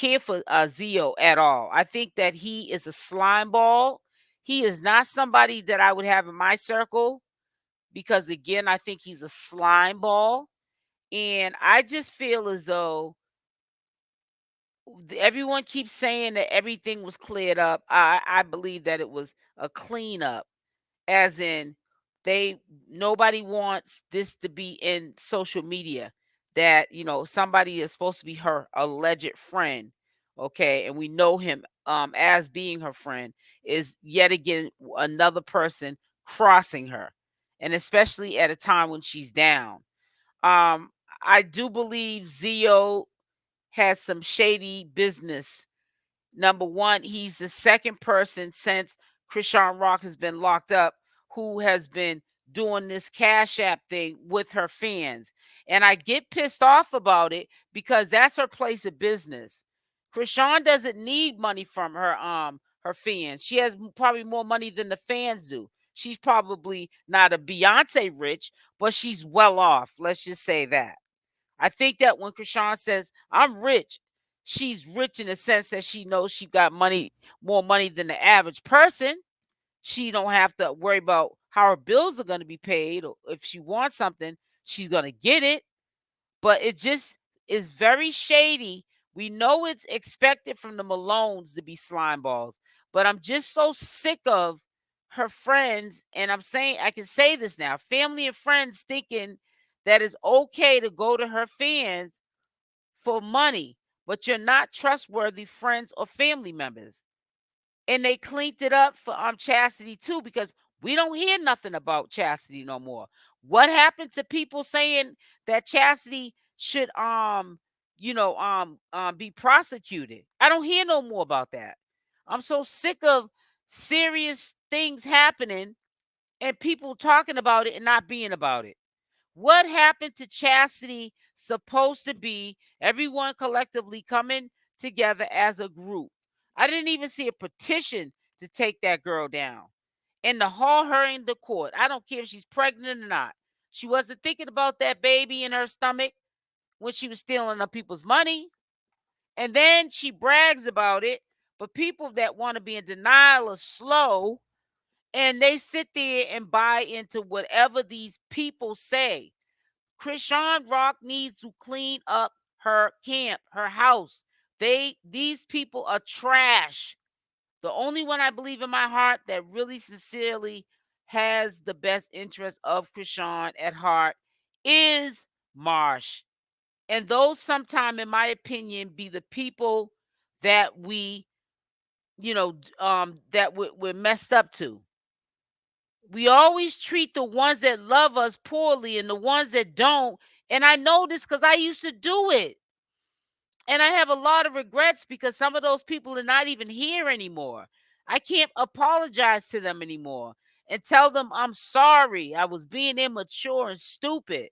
care for Zio at all. I think that he is a slime ball. He is not somebody that I would have in my circle because, again, I think he's a slime ball. And I just feel as though everyone keeps saying that everything was cleared up. I believe that it was a cleanup, as in nobody wants this to be in social media, that somebody is supposed to be her alleged friend, okay, and we know him as being her friend, is yet again another person crossing her, and especially at a time when she's down. I do believe Zio has some shady business. Number one, he's the second person since Chrisean Rock has been locked up who has been doing this Cash App thing with her fans. And I get pissed off about it because that's her place of business. Chrisean doesn't need money from her fans. She has probably more money than the fans do. She's probably not a Beyonce rich, but she's well off. Let's just say that. I think that when Chrisean says, I'm rich, she's rich in the sense that she knows she got money, more money than the average person. She don't have to worry about how her bills are going to be paid, or if she wants something, she's going to get it. But it just is very shady. We know it's expected from the Malones to be slime balls, but I'm just so sick of her friends, and I'm saying, I can say this now, family and friends thinking that it's okay to go to her fans for money, but you're not trustworthy friends or family members. And they cleaned it up for Chastity too, because we don't hear nothing about Chastity no more. What happened to people saying that Chastity should be prosecuted? I don't hear no more about that. I'm so sick of serious things happening and people talking about it and not being about it. What happened to Chastity supposed to be everyone collectively coming together as a group? I didn't even see a petition to take that girl down and to haul her into court. I don't care if she's pregnant or not. She wasn't thinking about that baby in her stomach when she was stealing other people's money. And then she brags about it, but people that want to be in denial are slow, and they sit there and buy into whatever these people say. Chrisean Rock needs to clean up her camp, her house. These people are trash. The only one I believe in my heart that really sincerely has the best interest of Chrisean at heart is Marsh. And those sometime, in my opinion, be the people that we're messed up to. We always treat the ones that love us poorly and the ones that don't. And I know this because I used to do it. And I have a lot of regrets because some of those people are not even here anymore. I can't apologize to them anymore and tell them I'm sorry. I was being immature and stupid.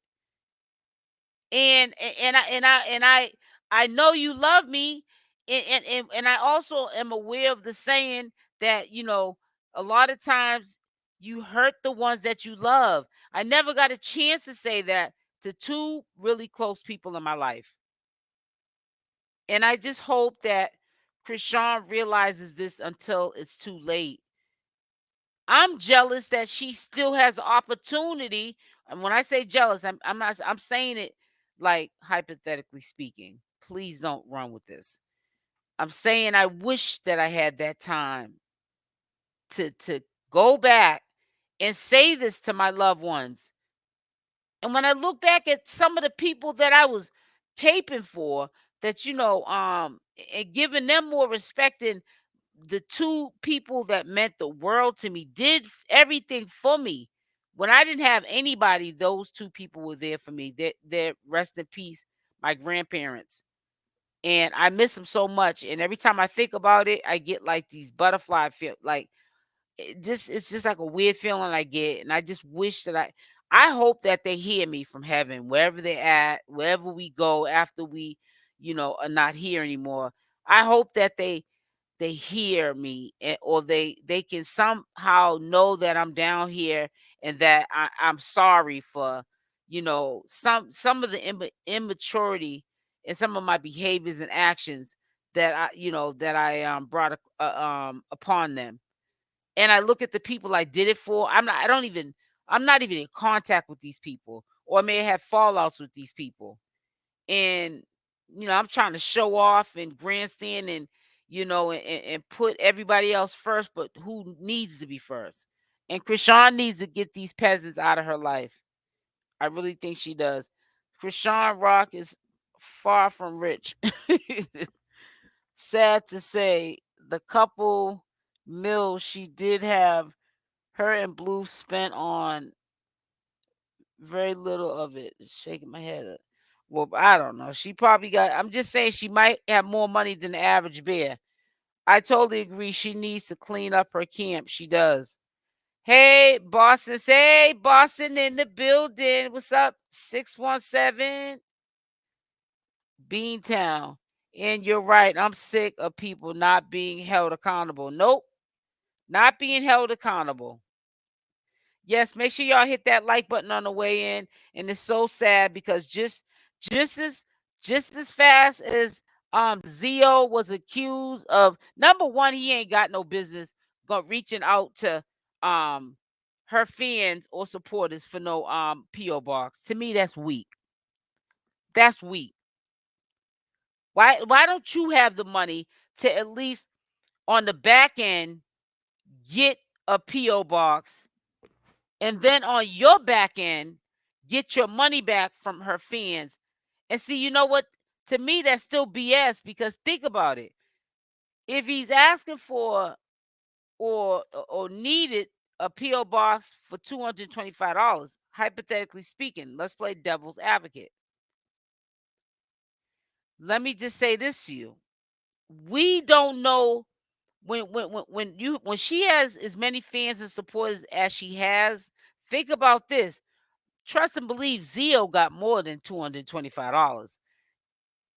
And I know you love me. And I also am aware of the saying that, a lot of times you hurt the ones that you love. I never got a chance to say that to two really close people in my life. And I just hope that Chrisean realizes this until it's too late. I'm jealous that she still has the opportunity. And when I say jealous, I'm saying it like hypothetically speaking. Please don't run with this. I'm saying I wish that I had that time to go back and say this to my loved ones. And when I look back at some of the people that I was caping for, that and giving them more respect, and the two people that meant the world to me, did everything for me. When I didn't have anybody, those two people were there for me. They're rest in peace, my grandparents. And I miss them so much. And every time I think about it, I get like these butterfly feel, like it's just like a weird feeling I get. And I just wish that I hope that they hear me from heaven, wherever they're at, wherever we go after we, are not here anymore. I hope that they hear me, or they can somehow know that I'm down here, and that I'm sorry for some of the immaturity and some of my behaviors and actions that I brought upon them. And I look at the people I did it for. I'm not even in contact with these people, or I may have fallouts with these people. And I'm trying to show off and grandstand and and put everybody else first, but who needs to be first? And Chrisean needs to get these peasants out of her life. I really think she does. Chrisean Rock is far from rich. Sad to say, the couple mil she did have, her and Blue spent on very little of it. Shaking my head. Well, I don't know. She probably got. I'm just saying she might have more money than the average bear. I totally agree. She needs to clean up her camp. She does. Hey, Boston. Hey, Boston in the building. What's up? 617 Beantown. And you're right. I'm sick of people not being held accountable. Nope. Not being held accountable. Yes, make sure y'all hit that like button on the way in. And it's so sad because just as just as fast as Zio was accused of, number one, he ain't got no business reaching out to her fans or supporters for no PO box. To me, that's weak. That's weak. Why don't you have the money to at least on the back end get a PO box, and then on your back end get your money back from her fans? And see, you know what? To me, that's still BS, because think about it. If he's asking for or needed a PO box for $225, hypothetically speaking, let's play devil's advocate. Let me just say this to you: we don't know when she has as many fans and supporters as she has. Think about this. Trust and believe, Zio got more than $225.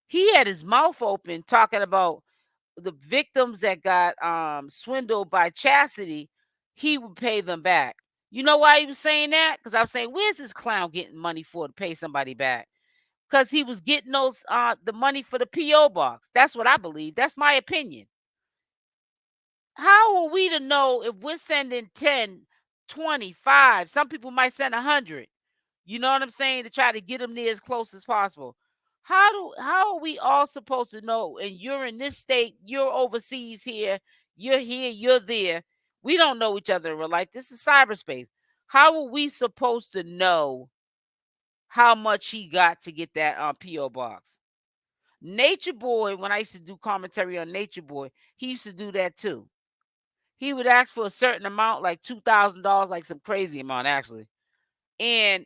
He had his mouth open talking about the victims that got swindled by Chastity. He would pay them back. You know why he was saying that? Because I was saying, where's this clown getting money for to pay somebody back? Because he was getting those the money for the PO box. That's what I believe. That's my opinion. How are we to know if we're sending 10, 25? Some people might send 100. You know what I'm saying? To try to get them there as close as possible. How are we all supposed to know? And you're in this state, you're overseas here, you're there. We don't know each other in real life. This is cyberspace. How are we supposed to know how much he got to get that PO box? Nature Boy, when I used to do commentary on Nature Boy, he used to do that too. He would ask for a certain amount, like $2,000, like some crazy amount actually, and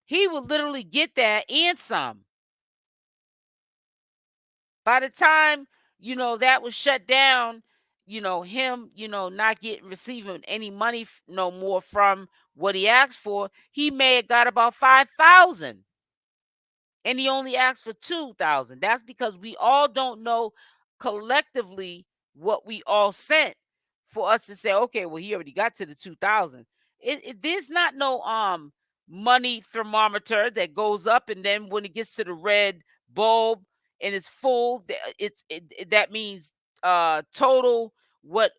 he would literally get that and some. By the time that was shut down, him not getting receiving any money no more from what he asked for, he may have got about 5,000. And he only asked for 2,000. That's because we all don't know collectively what we all sent for us to say, okay, well, he already got to the 2,000. There's not no money thermometer that goes up, and then when it gets to the red bulb and it's full, that means total what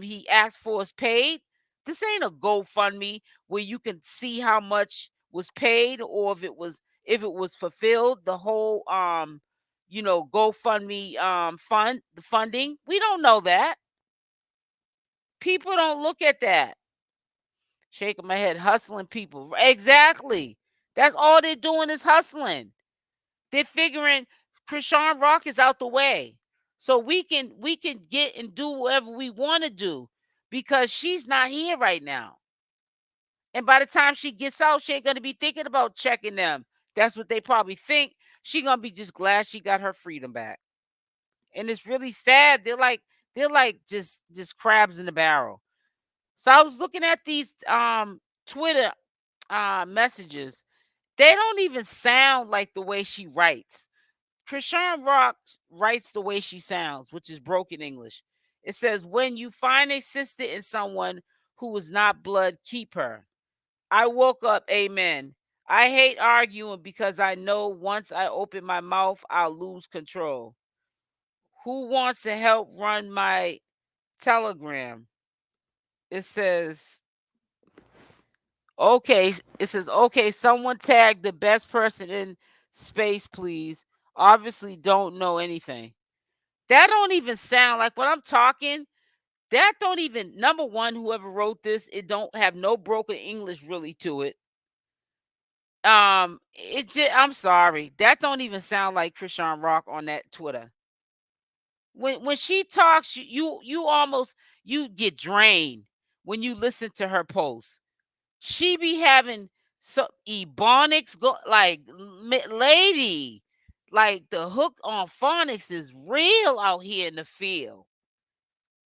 he asked for is paid. This ain't a GoFundMe where you can see how much was paid, or if it was fulfilled, the whole GoFundMe the funding. We don't know that. People don't look at that. Shaking my head, hustling people. Exactly. That's all they're doing is hustling. They're figuring Chrisean Rock is out the way, so we can get and do whatever we want to do, because she's not here right now. And by the time she gets out, she ain't gonna be thinking about checking them. That's what they probably think. She gonna be just glad she got her freedom back. And it's really sad. They're like just crabs in the barrel. So I was looking at these Twitter messages. They don't even sound like the way she writes. Chrisean Rock writes the way she sounds, which is broken English. It says, when you find a sister in someone who is not blood, keep her. I woke up, amen. I hate arguing because I know once I open my mouth, I'll lose control. Who wants to help run my Telegram? It says, okay. It says, okay, someone tag the best person in space, please. Obviously, don't know anything. That don't even sound like what I'm talking. That don't even, number one, whoever wrote this, it don't have no broken English really to it. It just, I'm sorry. That don't even sound like Chrisean Rock on that Twitter. When she talks, you almost you get drained when you listen to her posts. She be having so ebonics go like lady, like the hook on phonics is real out here in the field.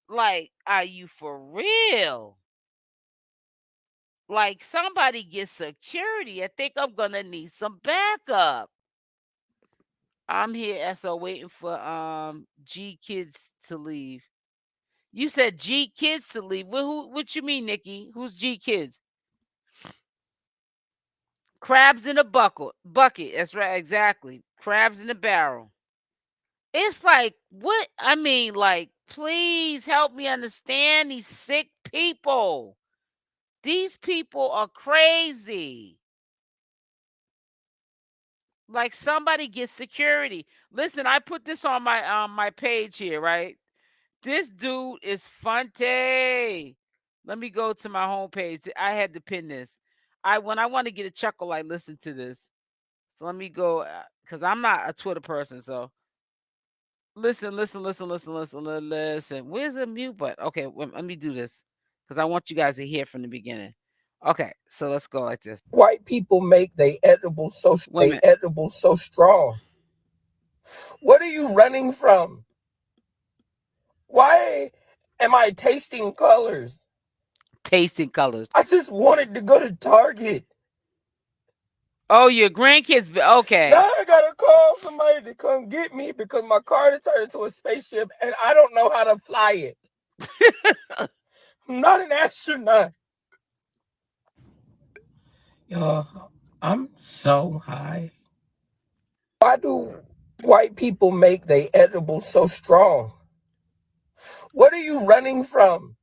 Like, are you for real? Like somebody get security. I think I'm gonna need some backup. I'm here, SO, waiting for G kids to leave. You said G kids to leave. What you mean, Nikki? Who's G kids? Crabs in a bucket. That's right, exactly. Crabs in a barrel. It's like, what? I mean, like, please help me understand these sick people. These people are crazy. Like somebody gets security. Listen, I put this on my page here, right? This dude is funny. Let me go to my homepage. I had to pin this. When I want to get a chuckle, I listen to this. So let me go because I'm not a Twitter person. So listen. Where's the mute button? Okay, let me do this because I want you guys to hear from the beginning. Okay, so let's go like this. White people make they edibles so strong. What are you running from? Why am I tasting colors? Tasting colors. I just wanted to go to Target. Oh, your grandkids. Okay. Now I gotta call somebody to come get me because my car has turned into a spaceship and I don't know how to fly it. I'm not an astronaut. Yo, I'm so high. Why do white people make they edibles so strong? What are you running from?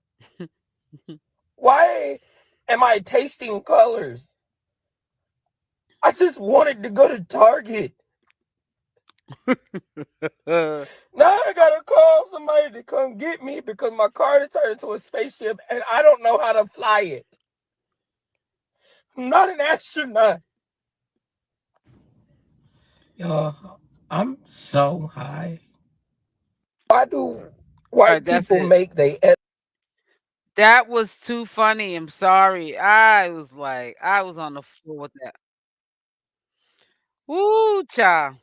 Why am I tasting colors? I just wanted to go to Target. Now I gotta call somebody to come get me because my car has turned into a spaceship and I don't know how to fly it. I'm not an astronaut. Yo, I'm so high. Why do white people make they That was too funny. I'm sorry. I was on the floor with that. Woo, child.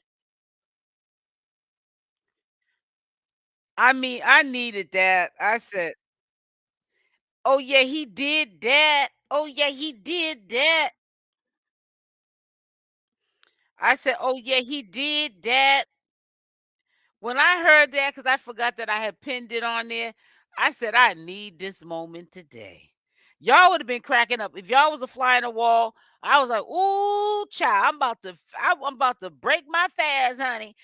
I mean, I needed that. I said, "Oh yeah, he did that. Oh yeah, he did that." I said, "Oh yeah, he did that." When I heard that, because I forgot that I had pinned it on there, I said, I need this moment today. Y'all would have been cracking up. If y'all was a fly in the wall, I was like, ooh, child, I'm about to break my fast, honey.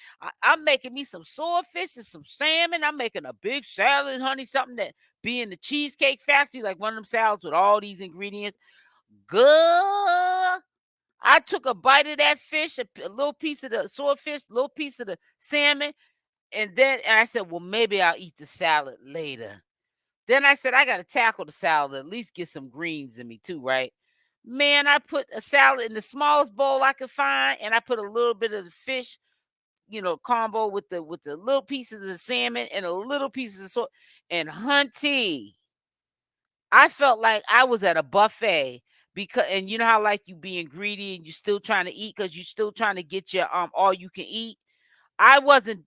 I'm making me some swordfish and some salmon. I'm making a big salad, honey, something that be in the Cheesecake Factory, like one of them salads with all these ingredients. Good. I took a bite of that fish, a little piece of the swordfish, a little piece of the salmon, and I said, well, maybe I'll eat the salad later. Then I said, I got to tackle the salad, at least get some greens in me too, right? Man, I put a salad in the smallest bowl I could find, and I put a little bit of the fish, combo with the little pieces of the salmon and a little pieces of salt. And hunty, I felt like I was at a buffet because, and you know how like you being greedy and you still trying to eat because you still trying to get your all you can eat. I wasn't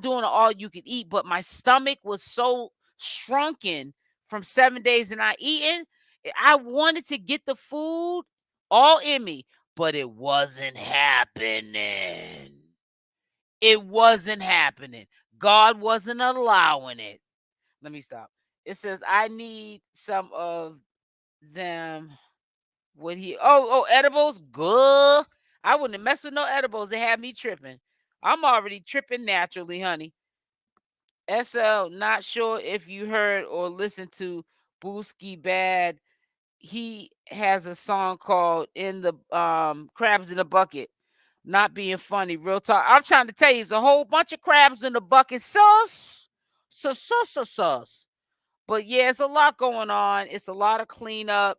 doing all you could eat, but my stomach was so shrunken from 7 days of not eating. I wanted to get the food all in me, but it wasn't happening. It wasn't happening. God wasn't allowing it. Let me stop. It says I need some of them. What he edibles? Good. I wouldn't mess with no edibles. They had me tripping. I'm already tripping naturally, honey. SL, not sure if you heard or listened to Booski Bad. He has a song called "In the Crabs in the Bucket." Not being funny, real talk. I'm trying to tell you, it's a whole bunch of crabs in the bucket. Sauce. But yeah, it's a lot going on. It's a lot of cleanup,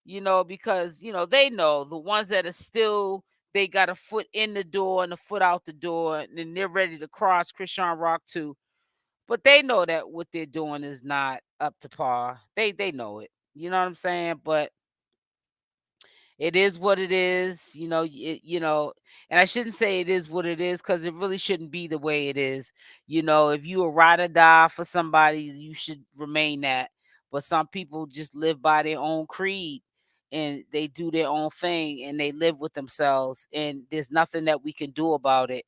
because they know the ones that are still, they got a foot in the door and a foot out the door, and then they're ready to cross Chrisean Rock too. But they know that what they're doing is not up to par. They know it. You know what I'm saying? But it is what it is, and I shouldn't say it is what it is because it really shouldn't be the way it is. If you a ride or die for somebody, you should remain that. But some people just live by their own creed and they do their own thing and they live with themselves, and there's nothing that we can do about it.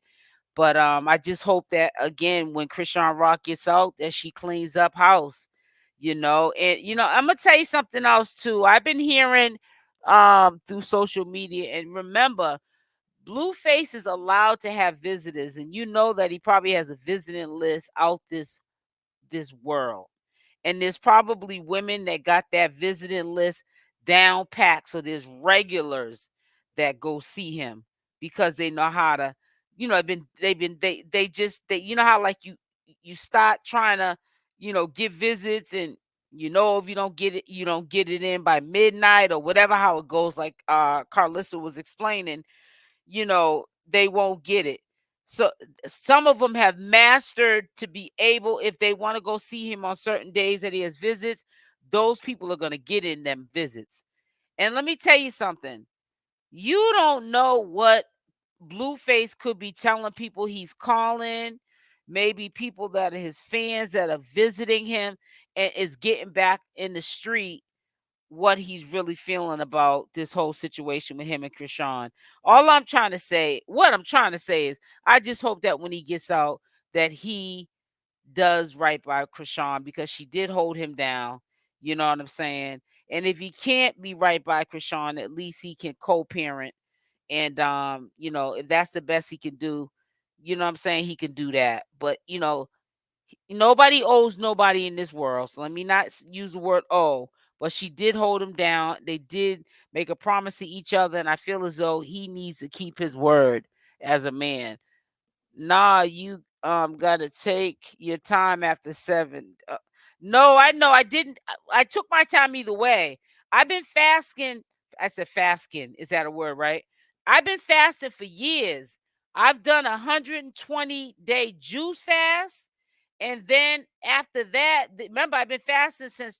But I just hope that again, when Chrisean Rock gets out, that she cleans up house. And I'm gonna tell you something else too. I've been hearing through social media, and remember, Blueface is allowed to have visitors, and you know that he probably has a visiting list out this world. And there's probably women that got that visiting list down packed. So there's regulars that go see him because they know how to, they you know how, like, you start trying to, get visits, and if you don't get it in by midnight or whatever, how it goes, like Carlissa was explaining, they won't get it. So some of them have mastered to be able, if they want to go see him on certain days that he has visits, those people are going to get in them visits. And let me tell you something. You don't know what Blueface could be telling people he's calling, maybe people that are his fans that are visiting him, and is getting back in the street what he's really feeling about this whole situation with him and Chrisean. What I'm trying to say is, I just hope that when he gets out, that he does right by Chrisean, because she did hold him down. You know what I'm saying? And if he can't be right by Chrisean, at least he can co-parent. And if that's the best he can do, you know what I'm saying, he can do that. But nobody owes nobody in this world. So let me not use the word owe, but she did hold him down. They did make a promise to each other, and I feel as though he needs to keep his word as a man. Nah, you gotta take your time after 7. No, I know I didn't. I took my time either way. I've been fasting. I said fasting. Is that a word, right? I've been fasting for years. I've done a 120-day juice fast. And then after that, remember, I've been fasting since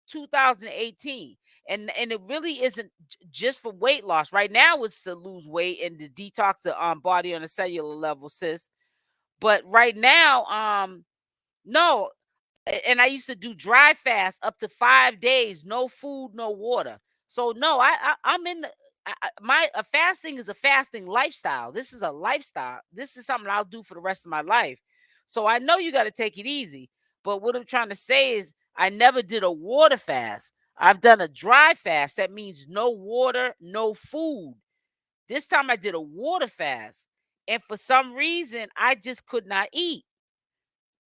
2018. And it really isn't just for weight loss. Right now it's to lose weight and to detox the body on a cellular level, sis. But right now, no. And I used to do dry fast up to 5 days, no food, no water. So no, I'm in the, my a fasting is a fasting lifestyle. This is a lifestyle. This is something I'll do for the rest of my life. So I know you got to take it easy. But what I'm trying to say is, I never did a water fast. I've done a dry fast. That means no water, no food. This time I did a water fast. And for some reason, I just could not eat.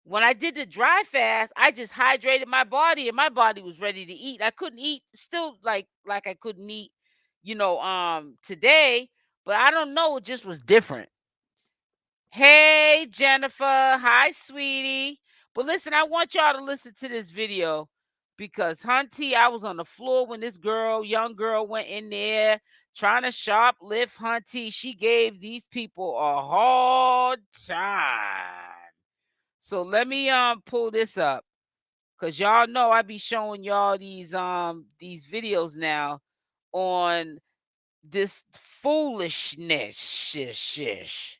When I did the dry fast, I just hydrated my body and my body was ready to eat. I couldn't eat still, like I couldn't eat, today, but I don't know, it just was different. Hey, Jennifer. Hi, sweetie. But listen, I want y'all to listen to this video because, Hunty, I was on the floor when this young girl, went in there trying to shoplift. Hunty, she gave these people a hard time. So let me pull this up, because y'all know I be showing y'all these videos now on this foolishness. Shish.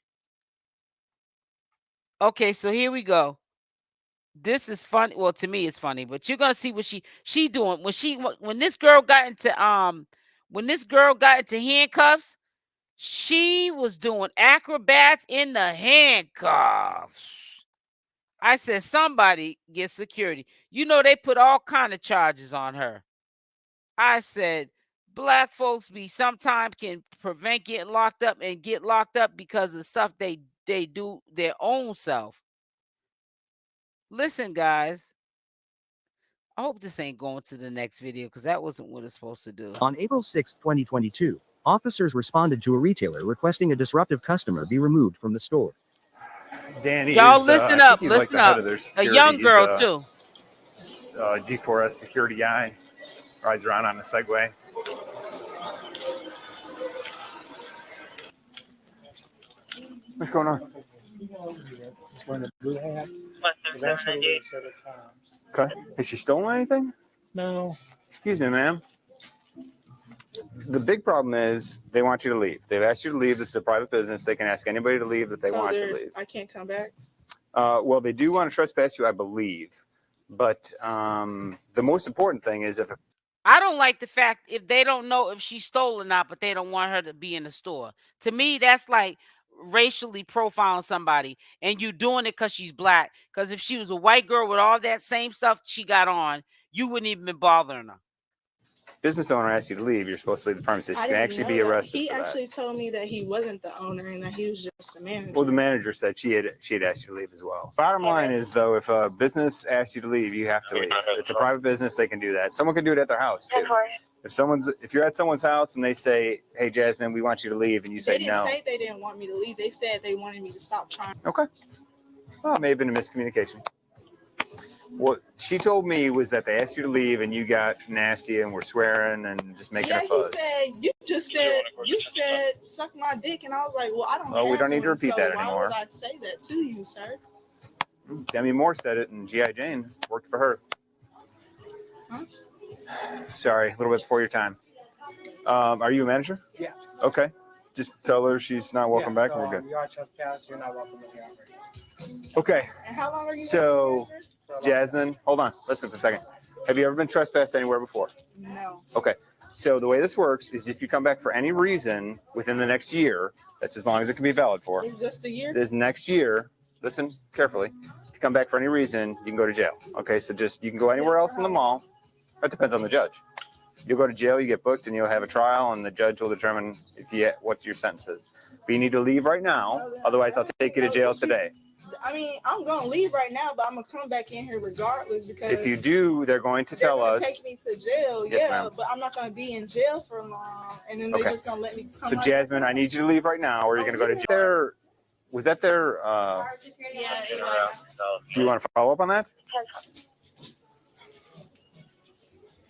Okay, so here we go. This is funny. Well, to me, it's funny, but you're gonna see what she doing when this girl got into handcuffs. She was doing acrobats in the handcuffs. I said, somebody get security. They put all kind of charges on her. I said, black folks be sometimes can prevent getting locked up and get locked up because of stuff they do their own self. Listen, guys. I hope this ain't going to the next video because that wasn't what it's supposed to do. On April 6, 2022, officers responded to a retailer requesting a disruptive customer be removed from the store. Danny Y'all is listen I up. think he's like Listen the head up. of their A security. young He's girl, too. G4S security guy. Rides around on a Segway. What's going on? Okay. Has she stolen anything? No. Excuse me, ma'am. The big problem is they want you to leave. They've asked you to leave. This is a private business. They can ask anybody to leave that they want to leave. I can't come back? Well, they do want to trespass you, I believe. But the most important thing is if I don't like the fact if they don't know if she stole or not, but they don't want her to be in the store. To me, that's like racially profiling somebody, and you doing it because she's black. Because if she was a white girl with all that same stuff she got on, you wouldn't even been bothering her. business owner asks you to leave, you're supposed to leave the premises. You can actually be arrested. He actually told me that he wasn't the owner and that he was just the manager. Well, the manager said she had asked you to leave as well. Bottom line is, though, if a business asks you to leave, you have to leave. It's a private business; they can do that. Someone can do it at their house too. If you're at someone's house and they say, "Hey, Jasmine, we want you to leave," and you say no. They didn't say they didn't want me to leave. They said they wanted me to stop trying. Okay. Well, it may have been a miscommunication. What she told me was that they asked you to leave and you got nasty and were swearing and just making a fuss. He said, you said, suck my dick. And I was like, well, I don't know. Oh, we don't need to repeat that anymore. Why would I say that to you, sir? Demi Moore said it and G.I. Jane worked for her. Huh? Sorry, a little bit before your time. Are you a manager? Yeah. Okay. Just tell her she's not welcome back and we're good. You are trespassing. You're not welcome in the office. Okay. And how long are you So, Jasmine, hold on. Listen for a second. Have you ever been trespassed anywhere before? No. Okay. So the way this works is if you come back for any reason within the next year, that's as long as it can be valid for. It's just a year? This next year, listen carefully. If you come back for any reason, you can go to jail. Okay, so just you can go anywhere else in the mall. That depends on the judge. You'll go to jail, you get booked, and you'll have a trial, and the judge will determine what your sentence is. But you need to leave right now, otherwise I'll take you to jail today. I mean, I'm going to leave right now, but I'm going to come back in here regardless because if you do, they're going to tell us. Take me to jail, yes, but I'm not going to be in jail for long, and then they're just going to let me come. So, Jasmine, I need you to leave right now, or you're going to go to jail. Was that their? Yeah, it was. Do you want to follow up on that?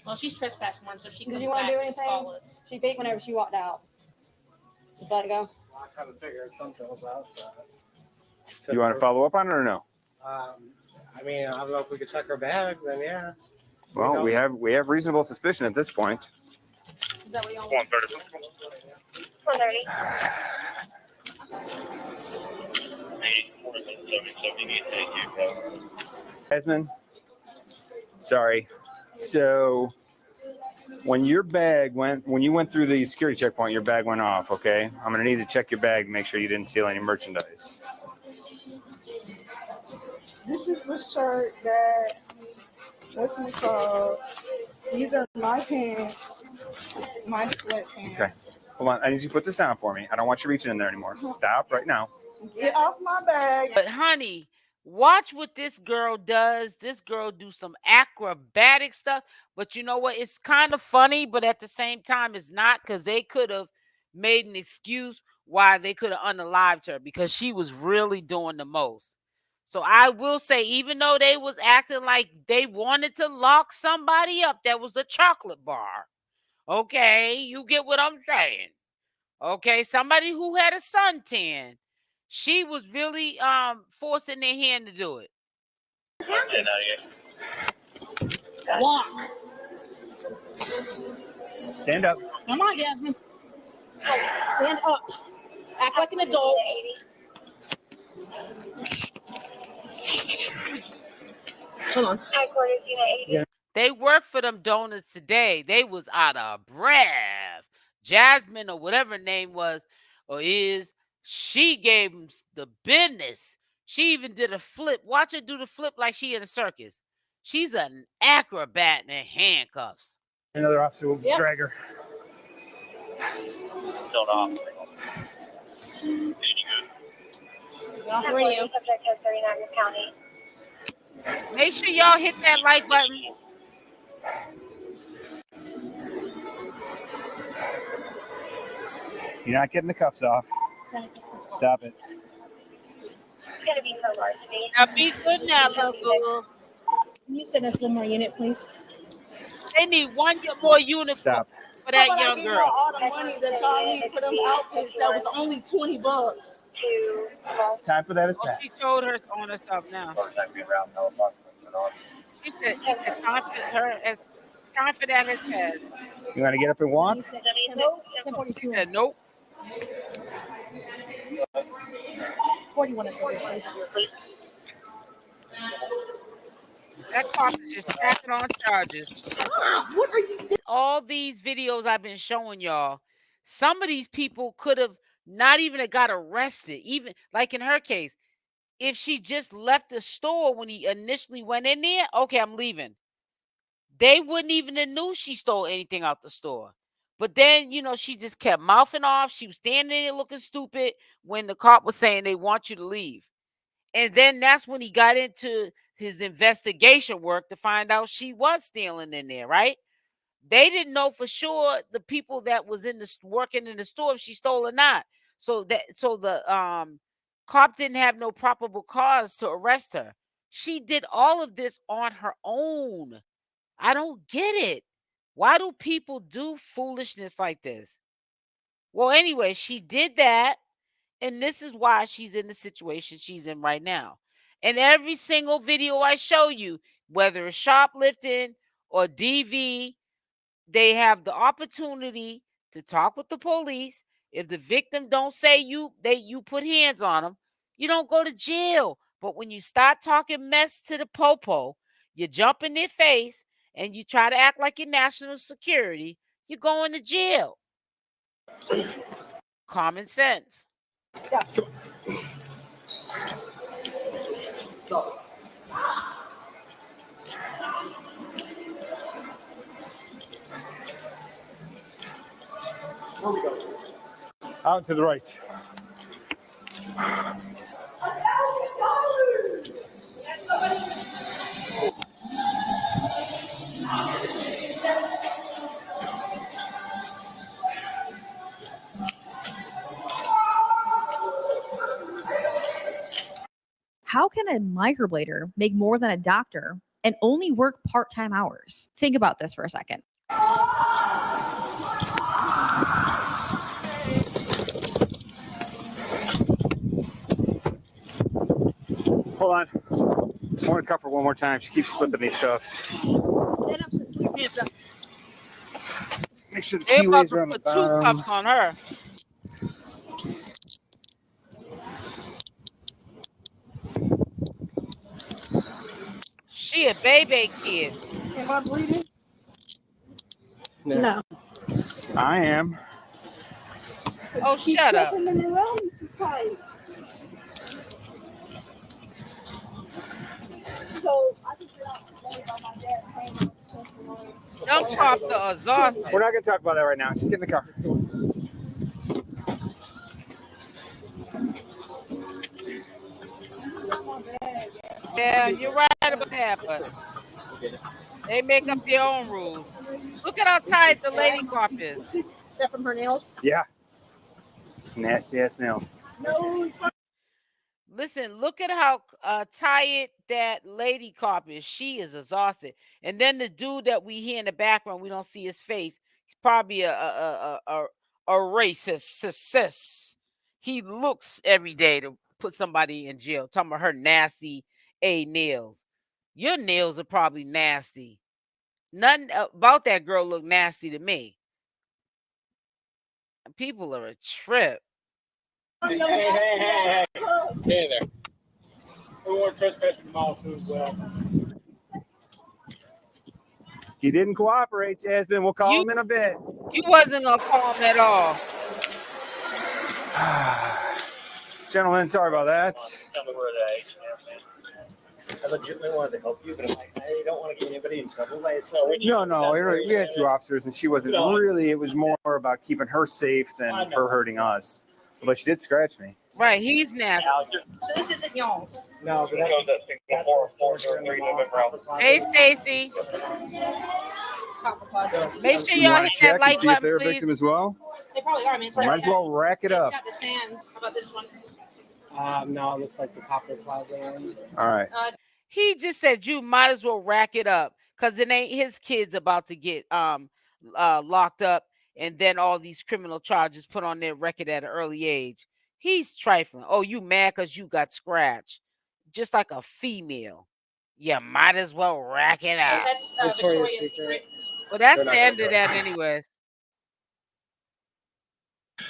Well, she's trespassed once, so she comes Did you want back, to do just anything? call us. She beat whenever she walked out. Just let it go. I kind of figured something was out. Do you want to follow up on it or no? I mean, I don't know if we could check her bag. Then yeah. Well, we have reasonable suspicion at this point. Is that what y'all 130. 130. Jasmine, sorry. So when you went through the security checkpoint, your bag went off. Okay, I'm gonna need to check your bag to make sure you didn't steal any merchandise. This is the shirt that, what's it called? These are my pants, my sweatpants. Okay, hold on. I need you to put this down for me. I don't want you reaching in there anymore. Stop right now. Get off my bag. But honey, watch what this girl does. This girl do some acrobatic stuff. But you know what? It's kind of funny, but at the same time, it's not, because they could have made an excuse why they could have unalived her, because she was really doing the most. So I will say, even though they was acting like they wanted to lock somebody up, that was a chocolate bar. Okay, you get what I'm saying. Okay, somebody who had a suntan. She was really forcing their hand to do it. Wack. Stand up. Come on, Jasmine. Stand up. Act like an adult. Hold on. They worked for them donuts today. They was out of breath. Jasmine, or whatever her name was or is, she gave them the business. She even did a flip. Watch her do the flip like she in a circus. She's an acrobat in handcuffs. Another officer will drag her. Don't off. Get off the radio. Subject has 39 County. Make sure y'all hit that like button. You're not getting the cuffs off. Stop it. Now be good now, little girl. Can you send us one more unit, please? They need one more uniform Stop. for that How about I young give girl. y'all all the money that y'all need for them outfits that was only $20? Time for that is Oh, she past. told her on herself now. She said, time for that has passed. You want to get up and walk? Nope. She said, nope. 41 is over, please. That cop is just stacking on charges. What are you? All these videos I've been showing y'all, some of these people could have not even got arrested. Even like in her case, if she just left the store when he initially went in there, okay, I'm leaving. They wouldn't even have knew she stole anything out the store. But then, she just kept mouthing off. She was standing there looking stupid when the cop was saying they want you to leave. And then that's when he got into his investigation work to find out she was stealing in there, right? They didn't know for sure the people that was working in the store if she stole or not. So the cop didn't have no probable cause to arrest her. She did all of this on her own. I don't get it. Why do people do foolishness like this? Well, anyway, she did that. And this is why she's in the situation she's in right now. And every single video I show you, whether it's shoplifting or DV, they have the opportunity to talk with the police. If the victim don't say you put hands on them, you don't go to jail. But when you start talking mess to the popo, you jump in their face and you try to act like you're national security, you're going to jail. Common sense. Yeah. Out to the right. How can a microblader make more than a doctor and only work part-time hours? Think about this for a second. Hold on. I want to cuff her one more time. She keeps slipping these cuffs. Stand up, keep your hands up. Make sure the They about keyways to are on the put two bottom. cuffs on her. She a baby kid. Am I bleeding? No. I am. Oh, shut up. Them around me too tight. So I just get out by my dad. Them cops are exhausted. We're not going to talk about that right now. Just get in the car. Yeah, you're right about that, but they make up their own rules. Look at how tight the lady cop is. Is that from her nails? Yeah. Nasty ass nails. Listen, look at how tired that lady cop is. She is exhausted. And then the dude that we hear in the background, we don't see his face. He's probably a racist. He looks every day to put somebody in jail. Talking about her nasty nails. Your nails are probably nasty. Nothing about that girl look nasty to me. People are a trip. Hey there. We weren't trespassing the mall too as well. He didn't cooperate, Jasmine. We'll call him in a bit. You wasn't gonna call him at all. Gentlemen, sorry about that. Tell me where the H&M is. I legitimately wanted to help you, but I don't want to get anybody in trouble by itself. No. We had two officers, and she wasn't really. It was more about keeping her safe than her hurting us. But she did scratch me. Right, he's nasty. So this isn't y'all's. No, but that's Hey, Stacy. Make sure You y'all want hit to that check and like see if button, they're a please. victim as well? They probably are. I mean, Might as well rack it up. It's got the sand. How about this one? no, it looks like the Copper Plaza one. All right. He just said you might as well rack it up because it ain't his kids about to get locked up and then all these criminal charges put on their record at an early age. He's trifling. Oh, you mad because you got scratched, just like a female. You might as well rack it up. That's Victoria's Secret. Well, that's the end of that, anyways.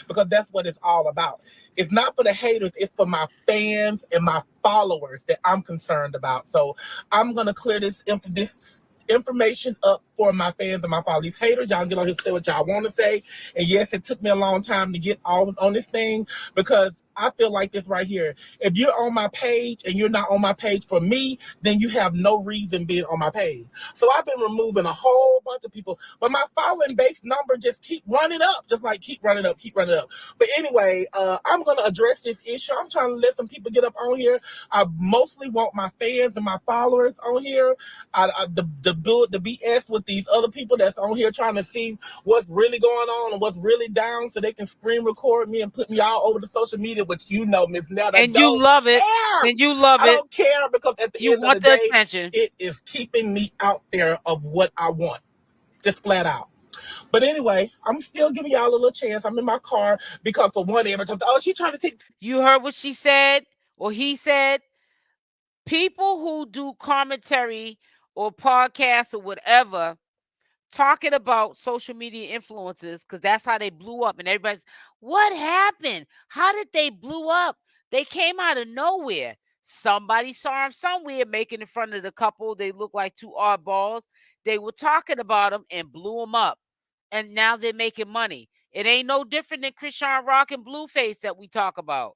Because that's what it's all about. It's not for the haters, it's for my fans and my followers that I'm concerned about. So I'm gonna clear this information up for my fans and my followers. These haters, y'all get on here and say what y'all want to say. And yes, it took me a long time to get on this thing because I feel like this right here. If you're on my page and you're not on my page for me, then you have no reason being on my page. So I've been removing a whole bunch of people, but my following base number just keep running up, just like keep running up. But anyway, I'm gonna address this issue. I'm trying to let some people get up on here. I mostly want my fans and my followers on here. The BS with these other people that's on here trying to see what's really going on and what's really down, so they can screen record me and put me all over the social media, which you know, Miss Nelda. And you love it. And you love it. I don't care because at the end of the day, attention. It is keeping me out there of what I want, just flat out. But anyway, I'm still giving y'all a little chance. I'm in my car because for one, every time, oh, she's trying to take. You heard what she said or he said. People who do commentary or podcasts or whatever talking about social media influencers, because that's how they blew up, and everybody's, what happened? How did they blew up? They came out of nowhere. Somebody saw them somewhere making in front of the couple. They look like two oddballs. They were talking about them and blew them up. And now they're making money. It ain't no different than Chrisean Rock and Blueface that we talk about.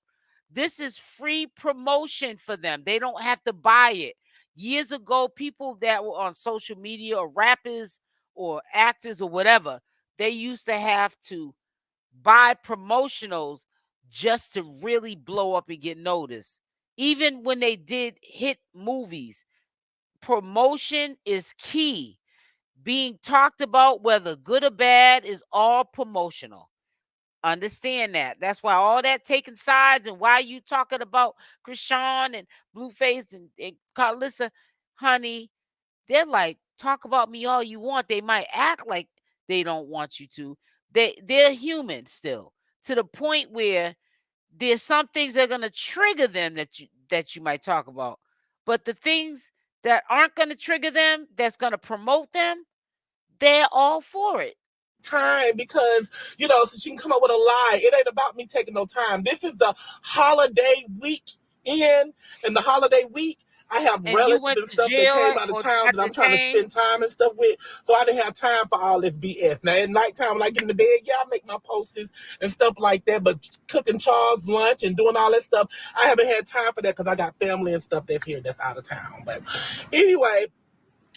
This is free promotion for them. They don't have to buy it. Years ago, people that were on social media or rappers or actors or whatever, they used to have to buy promotionals just to really blow up and get noticed. Even when they did hit movies, promotion is key. Being talked about, whether good or bad, is all promotional. Understand that. That's why all that taking sides and why you talking about Chrisean and Blueface and Carlissa, honey, they're like, talk about me all you want. They might act like they don't want you to. They're human still, to the point where there's some things that are gonna trigger them that you might talk about. But the things that aren't gonna trigger them, that's gonna promote them, they're all for it. Time because so she can come up with a lie. It ain't about me taking no time. This is the holiday week and the holiday week I have And relatives and stuff that came out of town that I'm trying to spend time and stuff with, so I didn't have time for all this BS. Now at nighttime when I get in the bed, I make my posters and stuff like that, but cooking Charles lunch and doing all that stuff, I haven't had time for that because I got family and stuff that's here that's out of town. But anyway,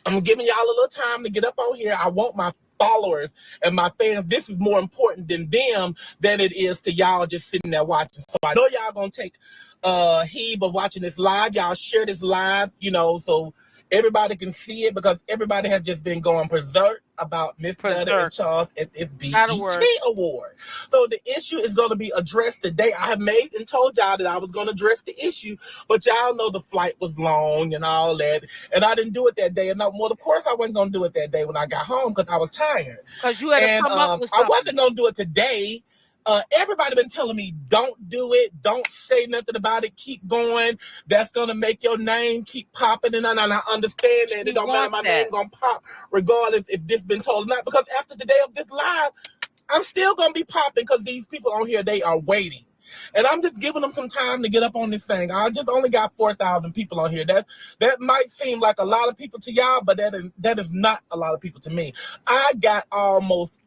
I'm giving y'all a little time to get up on here. I want my followers and my fans. This is more important than them than it is to y'all just sitting there watching. So I know y'all gonna take heed of watching this live. Y'all share this live, so everybody can see it, because everybody has just been going berserk about Miss Nutter and Charles at this BET Award. So the issue is going to be addressed today. I have made and told y'all that I was going to address the issue, but y'all know the flight was long and all that, and I didn't do it that day. And of course I wasn't going to do it that day when I got home because I was tired. Because you had to come up with something. I wasn't going to do it today. Everybody been telling me, don't do it. Don't say nothing about it. Keep going. That's going to make your name keep popping. And I understand that. It don't matter. My name going to pop regardless if this been told or not. Because after the day of this live, I'm still going to be popping because these people on here, they are waiting. And I'm just giving them some time to get up on this thing. I just only got 4,000 people on here. That might seem like a lot of people to y'all, but that is not a lot of people to me. I got almost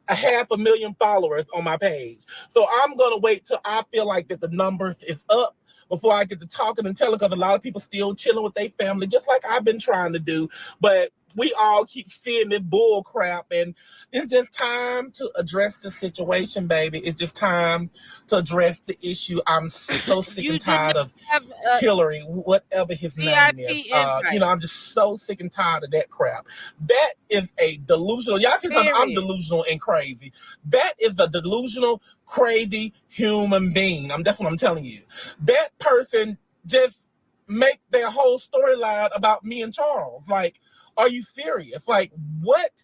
500,000 followers on my page. So I'm going to wait till I feel like that the numbers is up before I get to talking and telling, because a lot of people still chilling with their family, just like I've been trying to do. But we all keep seeing this bull crap, and it's just time to address the situation, baby. It's just time to address the issue. I'm so sick and tired of have Hillary, whatever his name is. VIP invite. I'm just so sick and tired of that crap. That is a delusional. Y'all think I'm delusional and crazy. That is a delusional, crazy human being. That's what I'm telling you. That person just make their whole storyline about me and Charles. Like, are you serious? Like, what?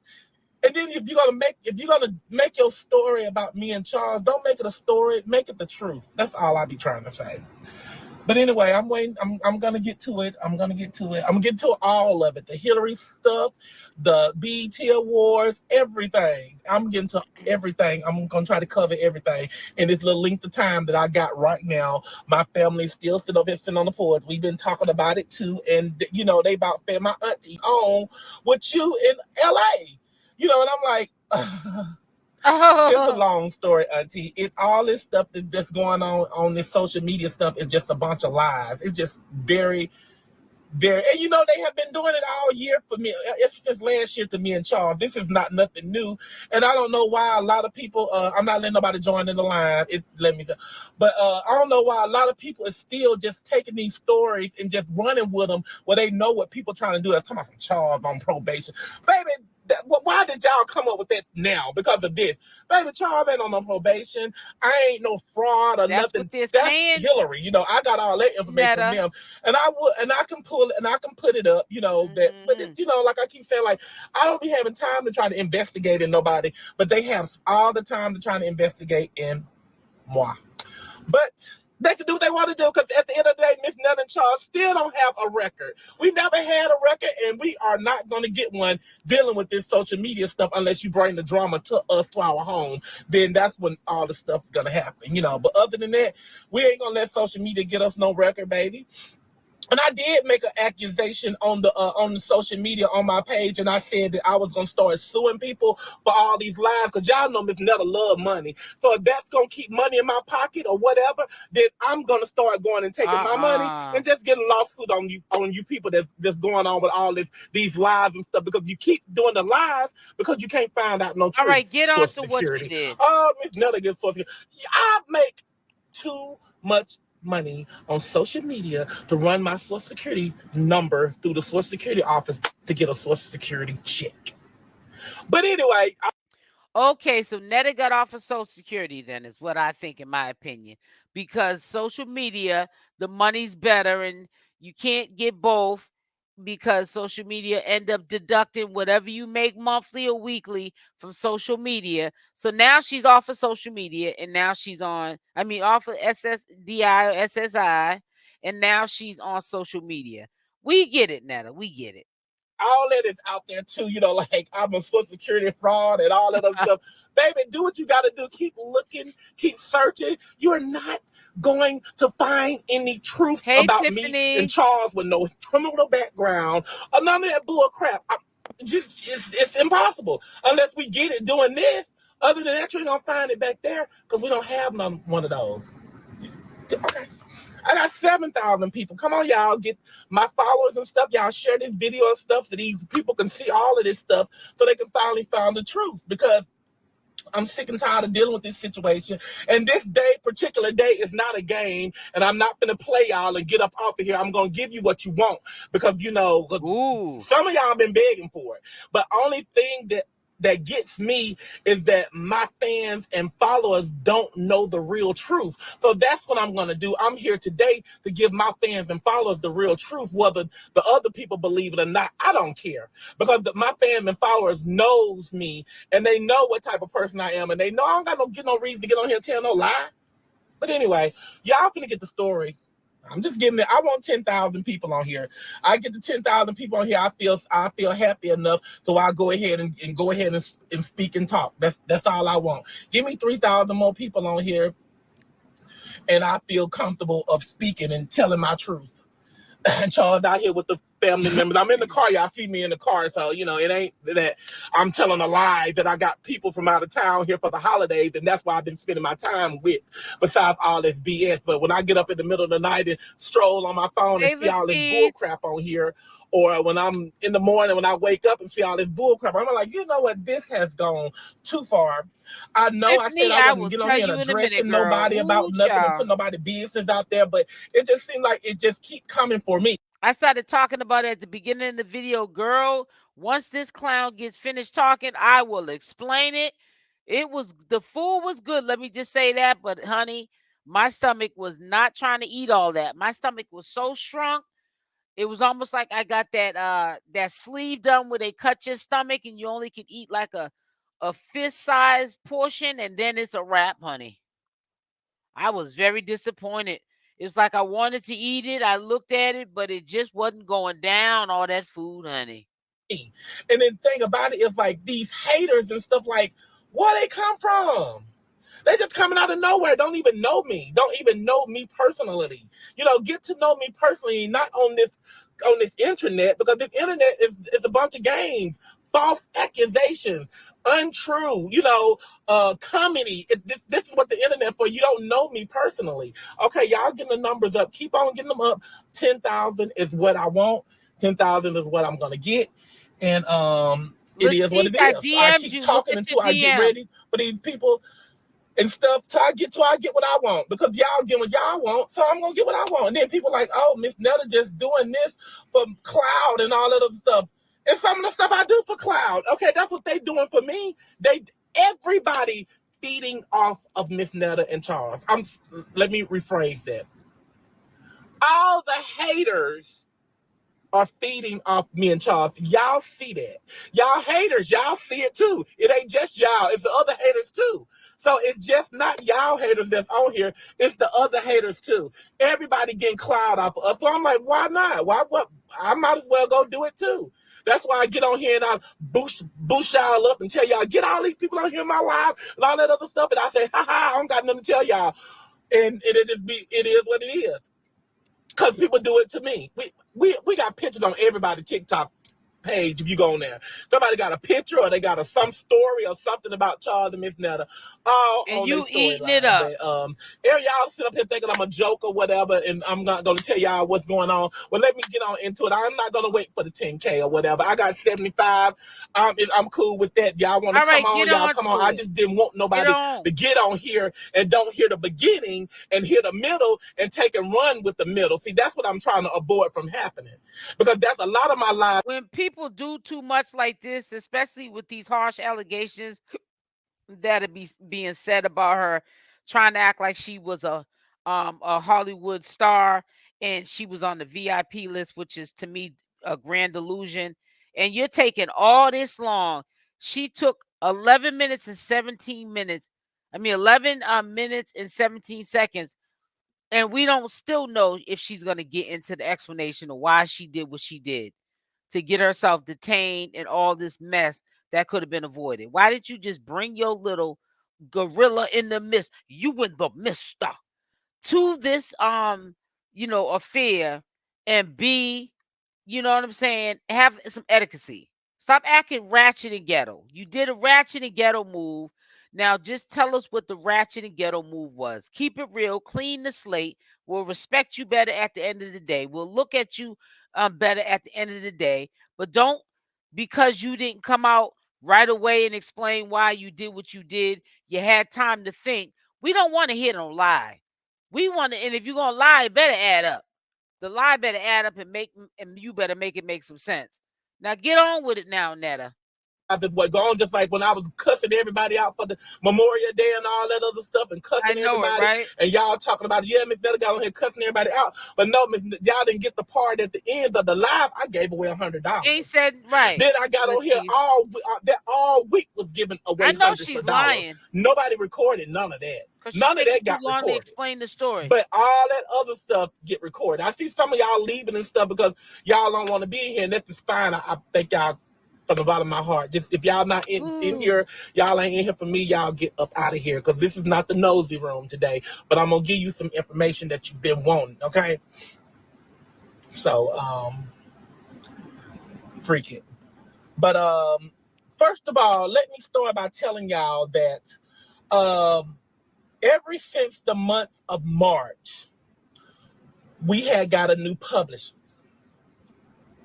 And then if you're gonna make your story about me and Charles, don't make it a story, make it the truth. That's all I be trying to say. But anyway, I'm waiting. I'm gonna get to it. I'm gonna get to all of it. The Hillary stuff, the BET Awards, everything. I'm getting to everything. I'm gonna try to cover everything in this little length of time that I got right now. My family's still sitting on the porch. We've been talking about it too, and they about fed my auntie on with you in LA. And I'm like. It's a long story, Auntie. All this stuff that's going on this social media stuff is just a bunch of lies. It's just very, very, and they have been doing it all year for me. It's since last year to me and Charles. This is not nothing new, and I don't know why a lot of people. I'm not letting nobody join in the line. But I don't know why a lot of people are still just taking these stories and just running with them, where they know what people trying to do. They're talking about Charles on probation, baby. Why did y'all come up with that now? Because of this. Baby, Charles ain't on no probation. I ain't no fraud or nothing. That's Hillary. I got all that information from them. And I can pull it and I can put it up, but like I keep saying, like, I don't be having time to try to investigate in nobody, but they have all the time to try to investigate in moi. But they can do what they want to do, because at the end of the day, Miss Nell and Charles still don't have a record. We never had a record, and we are not going to get one dealing with this social media stuff unless you bring the drama to us, to our home. Then that's when all the stuff is going to happen, But other than that, we ain't going to let social media get us no record, baby. And I did make an accusation on the social media on my page, and I said that I was gonna start suing people for all these lies, because y'all know Miss Netta love money. So if that's gonna keep money in my pocket or whatever, then I'm gonna start going and taking my money and just getting a lawsuit on you people that's going on with all these lies and stuff, because you keep doing the lies because you can't find out no truth. All right, get on to what you did. Oh, Miss Netta gets Social Security. I make too much money on social media to run my Social Security number through the Social Security office to get a Social Security check. But anyway. Okay, so Netta got off of Social Security then, is what I think, in my opinion. Because social media, the money's better, and you can't get both, because social media end up deducting whatever you make monthly or weekly from social media. So now she's off of social media, and now she's off of SSDI or SSI, and now she's on social media. We get it, Netta. We get it. All that is out there too, like I'm a Social Security fraud and all that other stuff. Baby, do what you got to do. Keep looking, keep searching. You are not going to find any truth about Tiffany. me and Charles with no criminal background or none of that bull crap. It's impossible unless we get it doing this. Other than that, you're going to find it back there, because we don't have one of those. Okay. I got 7,000 people. Come on, y'all, get my followers and stuff. Y'all share this video and stuff so these people can see all of this stuff, so they can finally find the truth, because I'm sick and tired of dealing with this situation. And this particular day is not a game, and I'm not going to play y'all and get up off of here. I'm going to give you what you want, because, some of y'all been begging for it. But only thing that gets me is that my fans and followers don't know the real truth. So that's what I'm going to do. I'm here today to give my fans and followers the real truth, whether the other people believe it or not. I don't care, because my fans and followers knows me, and they know what type of person I am, and they know I don't got no reason to get on here and tell no lie. But anyway, y'all finna get the story. I'm just getting it. I want 10,000 people on here. I get to 10,000 people on here, I feel happy enough, so I'll go ahead and go ahead and speak and talk. That's all I want. Give me 3,000 more people on here, and I feel comfortable of speaking and telling my truth. And Charles out here with the family members. I'm in the car. Y'all see me in the car. So, you know, it ain't that I'm telling a lie that I got people from out of town here for the holidays, and that's why I've been spending my time with, besides all this BS. But when I get up in the middle of the night and stroll on my phone and see Favorite all this bull kids. crap on here, or when I'm in the morning when I wake up and see all this bull crap, I'm like, you know what? This has gone too far. I know I said Tiffany, I I wouldn't will get on tell here and you in a minute, addressing girl. nobody about Ooh, nothing and child. put nobody business out there, but it just seemed like it just keep coming for me. I started talking about it at the beginning of the video, girl. Once this clown gets finished talking, I will explain it. The food was good, let me just say that, but honey, my stomach was not trying to eat all that. My stomach was so shrunk. It was almost like I got that sleeve done where they cut your stomach and you only can eat like a fist-sized portion, and then it's a wrap, honey. I was very disappointed. It's like I wanted to eat it. I looked at it, but it just wasn't going down, all that food, honey. And then thing about it is like these haters and stuff, like, where they come from? They just coming out of nowhere. Don't even know me. Don't even know me personally. You know, get to know me personally, not on this internet, because this internet is a bunch of games, false accusations, untrue, you know, comedy. This is what the internet for. You don't know me personally. Okay, y'all getting the numbers up. Keep on getting them up. 10,000 is what I want. 10,000 is what I'm gonna get. And it is what it I is. I DM'd keep you. Look talking at until your I get DM. ready for these people and stuff till I get what I want, because y'all get what y'all want, so I'm gonna get what I want. And then people like, oh, Miss Netta just doing this for cloud and all that other stuff. And some of the stuff I do for cloud, okay, that's what they doing for me. Everybody feeding off of Miss Netta and Charles. Let me rephrase that. All the haters are feeding off me and Charles. Y'all see that. Y'all haters, y'all see it too. It ain't just y'all, it's the other haters too. So it's just not y'all haters that's on here, it's the other haters too. Everybody getting cloud off of us. So I'm like, why not? What? I might as well go do it too. That's why I get on here and I boost y'all up and tell y'all, get all these people on here in my live and all that other stuff. And I say, ha, I don't got nothing to tell y'all. And it is what it is. Because people do it to me. We got pictures on everybody's TikTok page if you go on there. Somebody got a picture or they got some story or something about Charles and Miss Netta all And on their you eating it storyline. up. But y'all sit up here thinking I'm a joke or whatever, and I'm not going to tell y'all what's going on. Well, let me get on into it. I'm not going to wait for the 10K or whatever. I got 75. I'm cool with that. Y'all want to come on, y'all come on. I just didn't want nobody to get on here and don't hear the beginning and hear the middle and take and run with the middle. See, that's what I'm trying to avoid from happening, because that's a lot of my life. When people do too much like this, especially with these harsh allegations that are being said about her, trying to act like she was a Hollywood star and she was on the VIP list, which is to me a grand delusion. And you're taking all this long. She took 11 minutes and 17 minutes. 11 minutes and 17 seconds. And we don't still know if she's going to get into the explanation of why she did what she did to get herself detained and all this mess that could have been avoided. Why did you just bring your little gorilla in the midst, you in the mister, to this affair, and be, you know what I'm saying, have some etiquette. Stop acting ratchet and ghetto. You did a ratchet and ghetto move. Now just tell us what the ratchet and ghetto move was. Keep it real, clean the slate. We'll respect you better at the end of the day. We'll look at you better at the end of the day. But don't, because you didn't come out right away and explain why you did what you did, you had time to think. We don't want to hear no lie. We want to, and if you're gonna lie, it better add up. The lie better add up and you better make it make some sense. Now get on with it now, Netta. What going, just like when I was cussing everybody out for the Memorial Day and all that other stuff and cussing everybody, right? And y'all talking about, yeah, Miss Netta got on here cussing everybody out, but no, y'all didn't get the part at the end of the live. I gave away $100. Ain't said right. Then I got on here all week was giving away I know hundreds she's of dollars. Lying. Nobody recorded none of that. None of that got recorded. To explain the story. But all that other stuff get recorded. I see some of y'all leaving and stuff because y'all don't want to be here, and that's fine. I thank y'all from the bottom of my heart. Just if y'all not in here, y'all ain't in here for me, y'all get up out of here, because this is not the nosy room today. But I'm gonna give you some information that you've been wanting, okay? So freaking. But first of all, let me start by telling y'all that ever since the month of March, we had got a new publisher.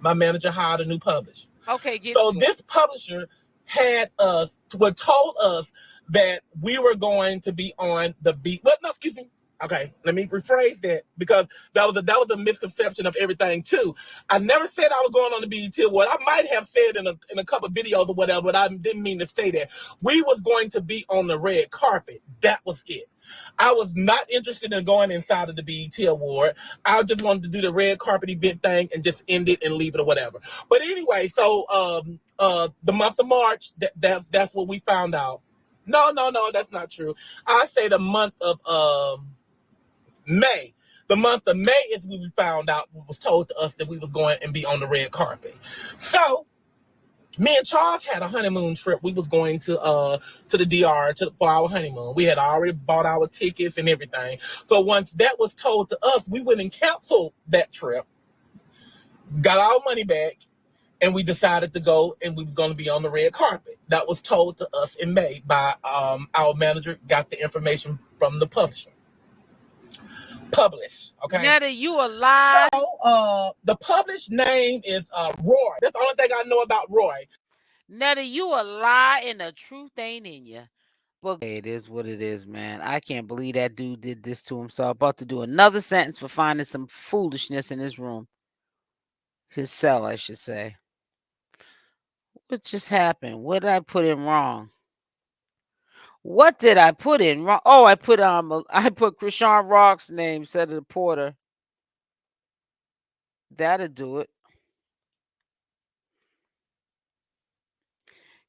My manager hired a new publisher. Okay, so this publisher had told us that we were going to be on the beat. Well, no, excuse me. Okay, let me rephrase that, because that was a misconception of everything too. I never said I was going on the BET Award. I might have said in a couple of videos or whatever, but I didn't mean to say that. We was going to be on the red carpet. That was it. I was not interested in going inside of the BET Award. I just wanted to do the red carpet event thing and just end it and leave it or whatever. But anyway, so the month of March, that's what we found out. No, that's not true. I say the month of May. The month of May is when we found out, was told to us that we was going and be on the red carpet. So me and Charles had a honeymoon trip. We was going to the DR for our honeymoon. We had already bought our tickets and everything. So once that was told to us, we went and canceled that trip, got our money back, and we decided to go, and we was going to be on the red carpet. That was told to us in May by our manager. Got the information from the publisher. Published, okay? Netta, you a lie. So the published name is Roy. That's the only thing I know about Roy. Netta, you a lie and the truth ain't in you. But it is what it is, man. I can't believe that dude did this to himself. About to do another sentence for finding some foolishness in his room. His cell, I should say. What just happened? What did I put in wrong? What did I put in wrong? Oh, I put Chrisean Rock's name instead of the porter. That'll do it.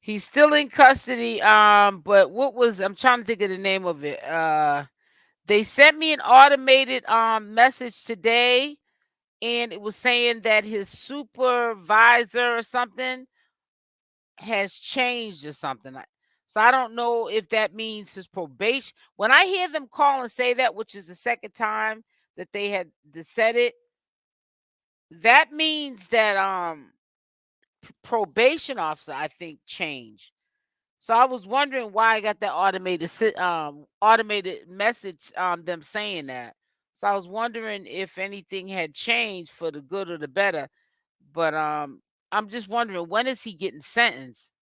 He's still in custody. But I'm trying to think of the name of it. They sent me an automated message today, and it was saying that his supervisor or something has changed or something. So I don't know if that means his probation. When I hear them call and say that, which is the second time that they had said it, that means that probation officer, I think, changed. So I was wondering why I got that automated message them saying that. So I was wondering if anything had changed for the good or the better. But I'm just wondering, when is he getting sentenced?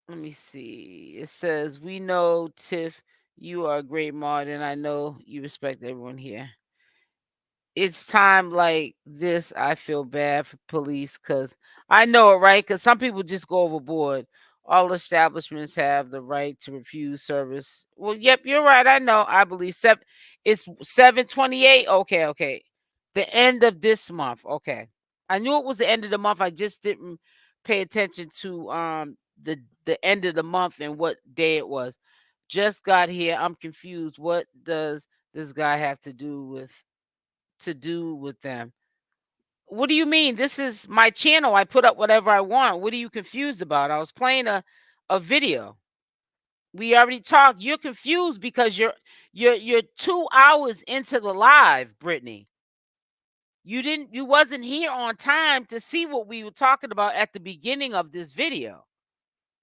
Let me see. It says, "We know, Tiff, you are a great mod, and I know you respect everyone here. It's time like this, I feel bad for police, because I know it, right? Because some people just go overboard. All establishments have the right to refuse service." Well, yep, you're right. I know. I believe it's 7/28. Okay. The end of this month. Okay. I knew it was the end of the month. I just didn't pay attention to the end of the month and what day it was. Just got here. I'm confused. What does this guy have to do with them? What do you mean? This is my channel. I put up whatever I want. What are you confused about? I was playing a video. We already talked. You're confused because you're 2 hours into the live, Brittany. You wasn't here on time to see what we were talking about at the beginning of this video.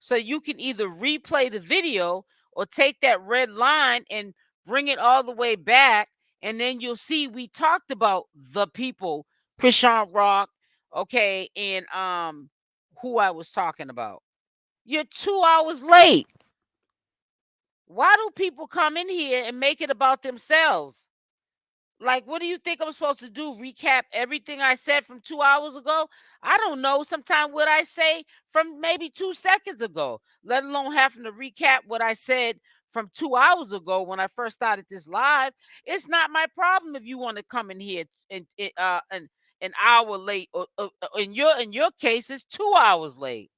So you can either replay the video or take that red line and bring it all the way back, and then you'll see we talked about the people, Chrisean Rock, okay, and who I was talking about. You're 2 hours late. Why do people come in here and make it about themselves? Like, what do you think I'm supposed to do? Recap everything I said from 2 hours ago? I don't know. Sometimes what I say from maybe 2 seconds ago, let alone having to recap what I said from 2 hours ago when I first started this live. It's not my problem if you want to come in here an hour late, or in your case, it's 2 hours late.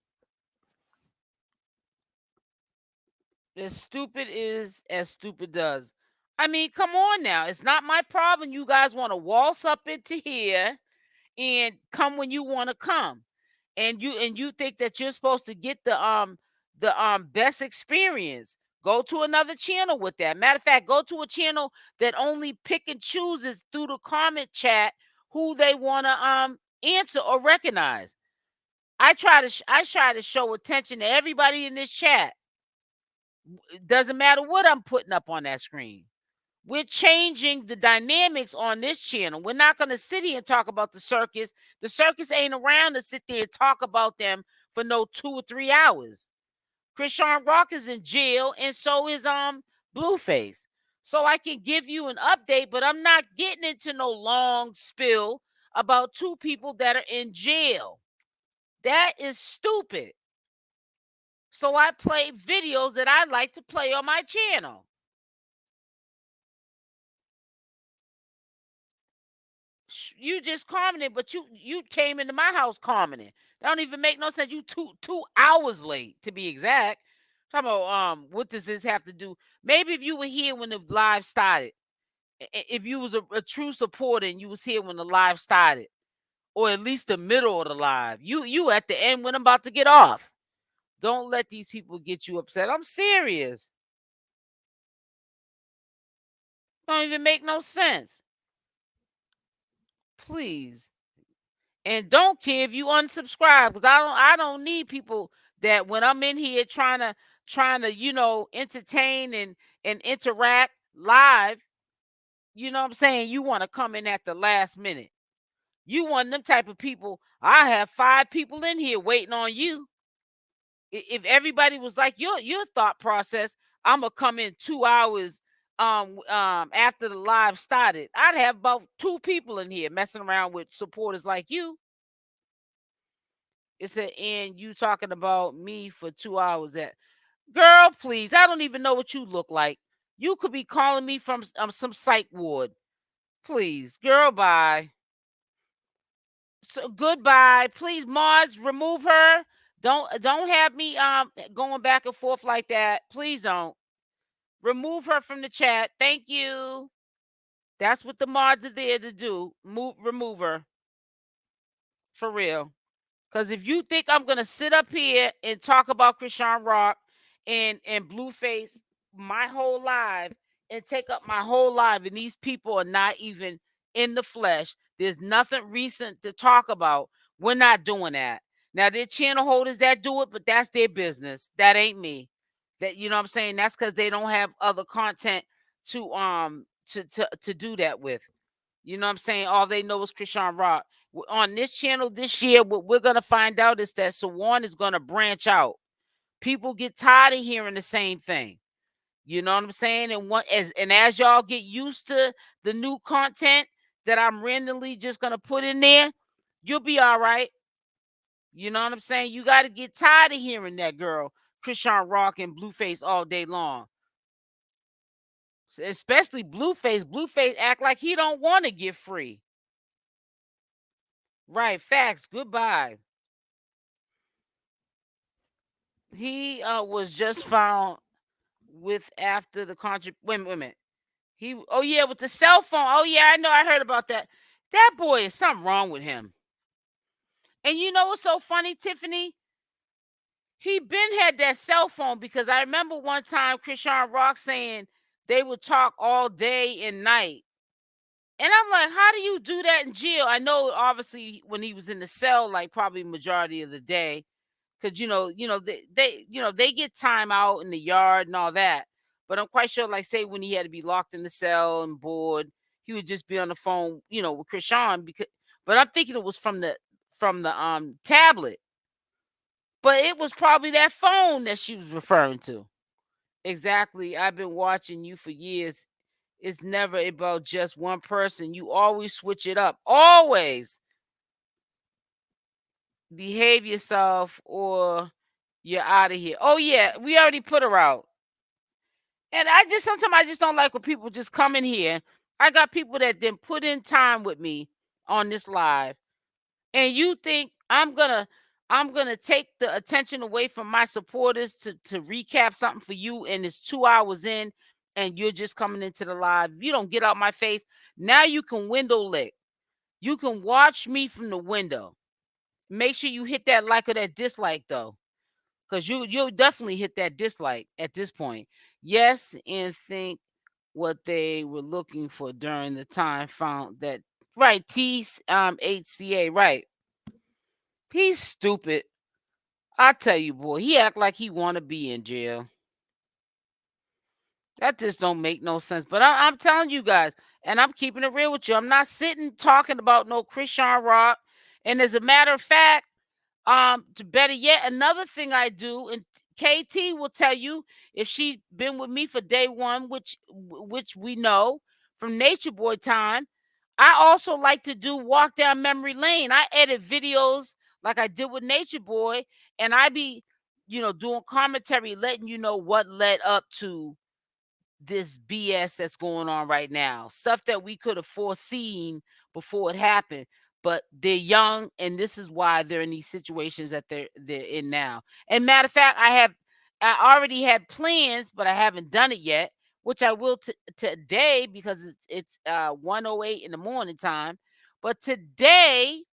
As stupid is as stupid does. I mean, come on now. It's not my problem. You guys want to waltz up into here and come when you want to come. And you think that you're supposed to get the best experience. Go to another channel with that. Matter of fact, go to a channel that only pick and chooses through the comment chat who they want to answer or recognize. I try to show attention to everybody in this chat. It doesn't matter what I'm putting up on that screen. We're changing the dynamics on this channel. We're not going to sit here and talk about the circus. The circus ain't around to sit there and talk about them for no 2 or 3 hours. Chrisean Rock is in jail, and so is Blueface. So I can give you an update, but I'm not getting into no long spill about 2 people that are in jail. That is stupid. So I play videos that I like to play on my channel. You just commented, but you came into my house commenting. That don't even make no sense. You 2 hours late, to be exact. Talking about what does this have to do? Maybe if you were here when the live started, if you was a true supporter and you was here when the live started, or at least the middle of the live, you at the end when I'm about to get off. Don't let these people get you upset. I'm serious. Don't even make no sense. Please. And don't care if you unsubscribe, because I don't need people that when I'm in here trying to entertain and interact live, you know what I'm saying, you want to come in at the last minute. You want them type of people. I have 5 people in here waiting on you. If everybody was like your thought process, I'm gonna come in 2 hours after the live started, I'd have about 2 people in here messing around with supporters like you. It said, and you talking about me for 2 hours. At girl, please. I don't even know what you look like. You could be calling me from some psych ward. Please, girl, bye. So goodbye. Please, Mars, remove her. Don't have me going back and forth like that. Please don't. Remove her from the chat. Thank you. That's what the mods are there to do. Remove her. For real. Because if you think I'm gonna sit up here and talk about Chrisean Rock and Blueface my whole life and take up my whole life, and these people are not even in the flesh, there's nothing recent to talk about, we're not doing that. Now, their channel holders that do it, but that's their business. That ain't me. That, you know what I'm saying? That's because they don't have other content to do that with. You know what I'm saying? All they know is Chrisean Rock. On this channel this year, what we're going to find out is that Sawan is going to branch out. People get tired of hearing the same thing. You know what I'm saying? And as y'all get used to the new content that I'm randomly just going to put in there, you'll be all right. You know what I'm saying? You got to get tired of hearing that girl, Chrisean Rock and Blueface all day long. Especially Blueface. Blueface act like he don't want to get free. Right, facts. Goodbye. He was just found with after the wait a minute. With the cell phone. Oh yeah, I know. I heard about that. That boy is something wrong with him. And you know what's so funny, Tiffany? He been had that cell phone, because I remember one time Chrisean Rock saying they would talk all day and night. And I'm like, how do you do that in jail? I know obviously when he was in the cell, like probably majority of the day. Because they get time out in the yard and all that, but I'm quite sure, like, say when he had to be locked in the cell and bored, he would just be on the phone, with Chrisean. But I'm thinking it was from the tablet, but it was probably that phone that she was referring to. Exactly. I've been watching you for years. It's never about just one person. You always switch it up. Always. Behave yourself or you're out of here. Oh yeah, we already put her out. And sometimes I just don't like when people just come in here. I got people that then put in time with me on this live, and you think I'm gonna take the attention away from my supporters to recap something for you, and it's 2 hours in, and you're just coming into the live. You don't get out my face. Now you can window lick. You can watch me from the window. Make sure you hit that like or that dislike though, because you'll definitely hit that dislike at this point. Yes, and think what they were looking for during the time found that right HCA right. He's stupid. I tell you, boy, he act like he want to be in jail. That just don't make no sense. But I'm telling you guys, and I'm keeping it real with you. I'm not sitting talking about no Chrisean Rock. And as a matter of fact, to better yet, another thing I do, and KT will tell you if she's been with me for day one, which we know from Nature Boy time. I also like to do walk down memory lane. I edit videos like I did with Nature Boy, and I be, doing commentary, letting you know what led up to this BS that's going on right now. Stuff that we could have foreseen before it happened. But they're young, and this is why they're in these situations that they're in now. And matter of fact, I already had plans, but I haven't done it yet, which I will today because it's 1:08 in the morning time. But today,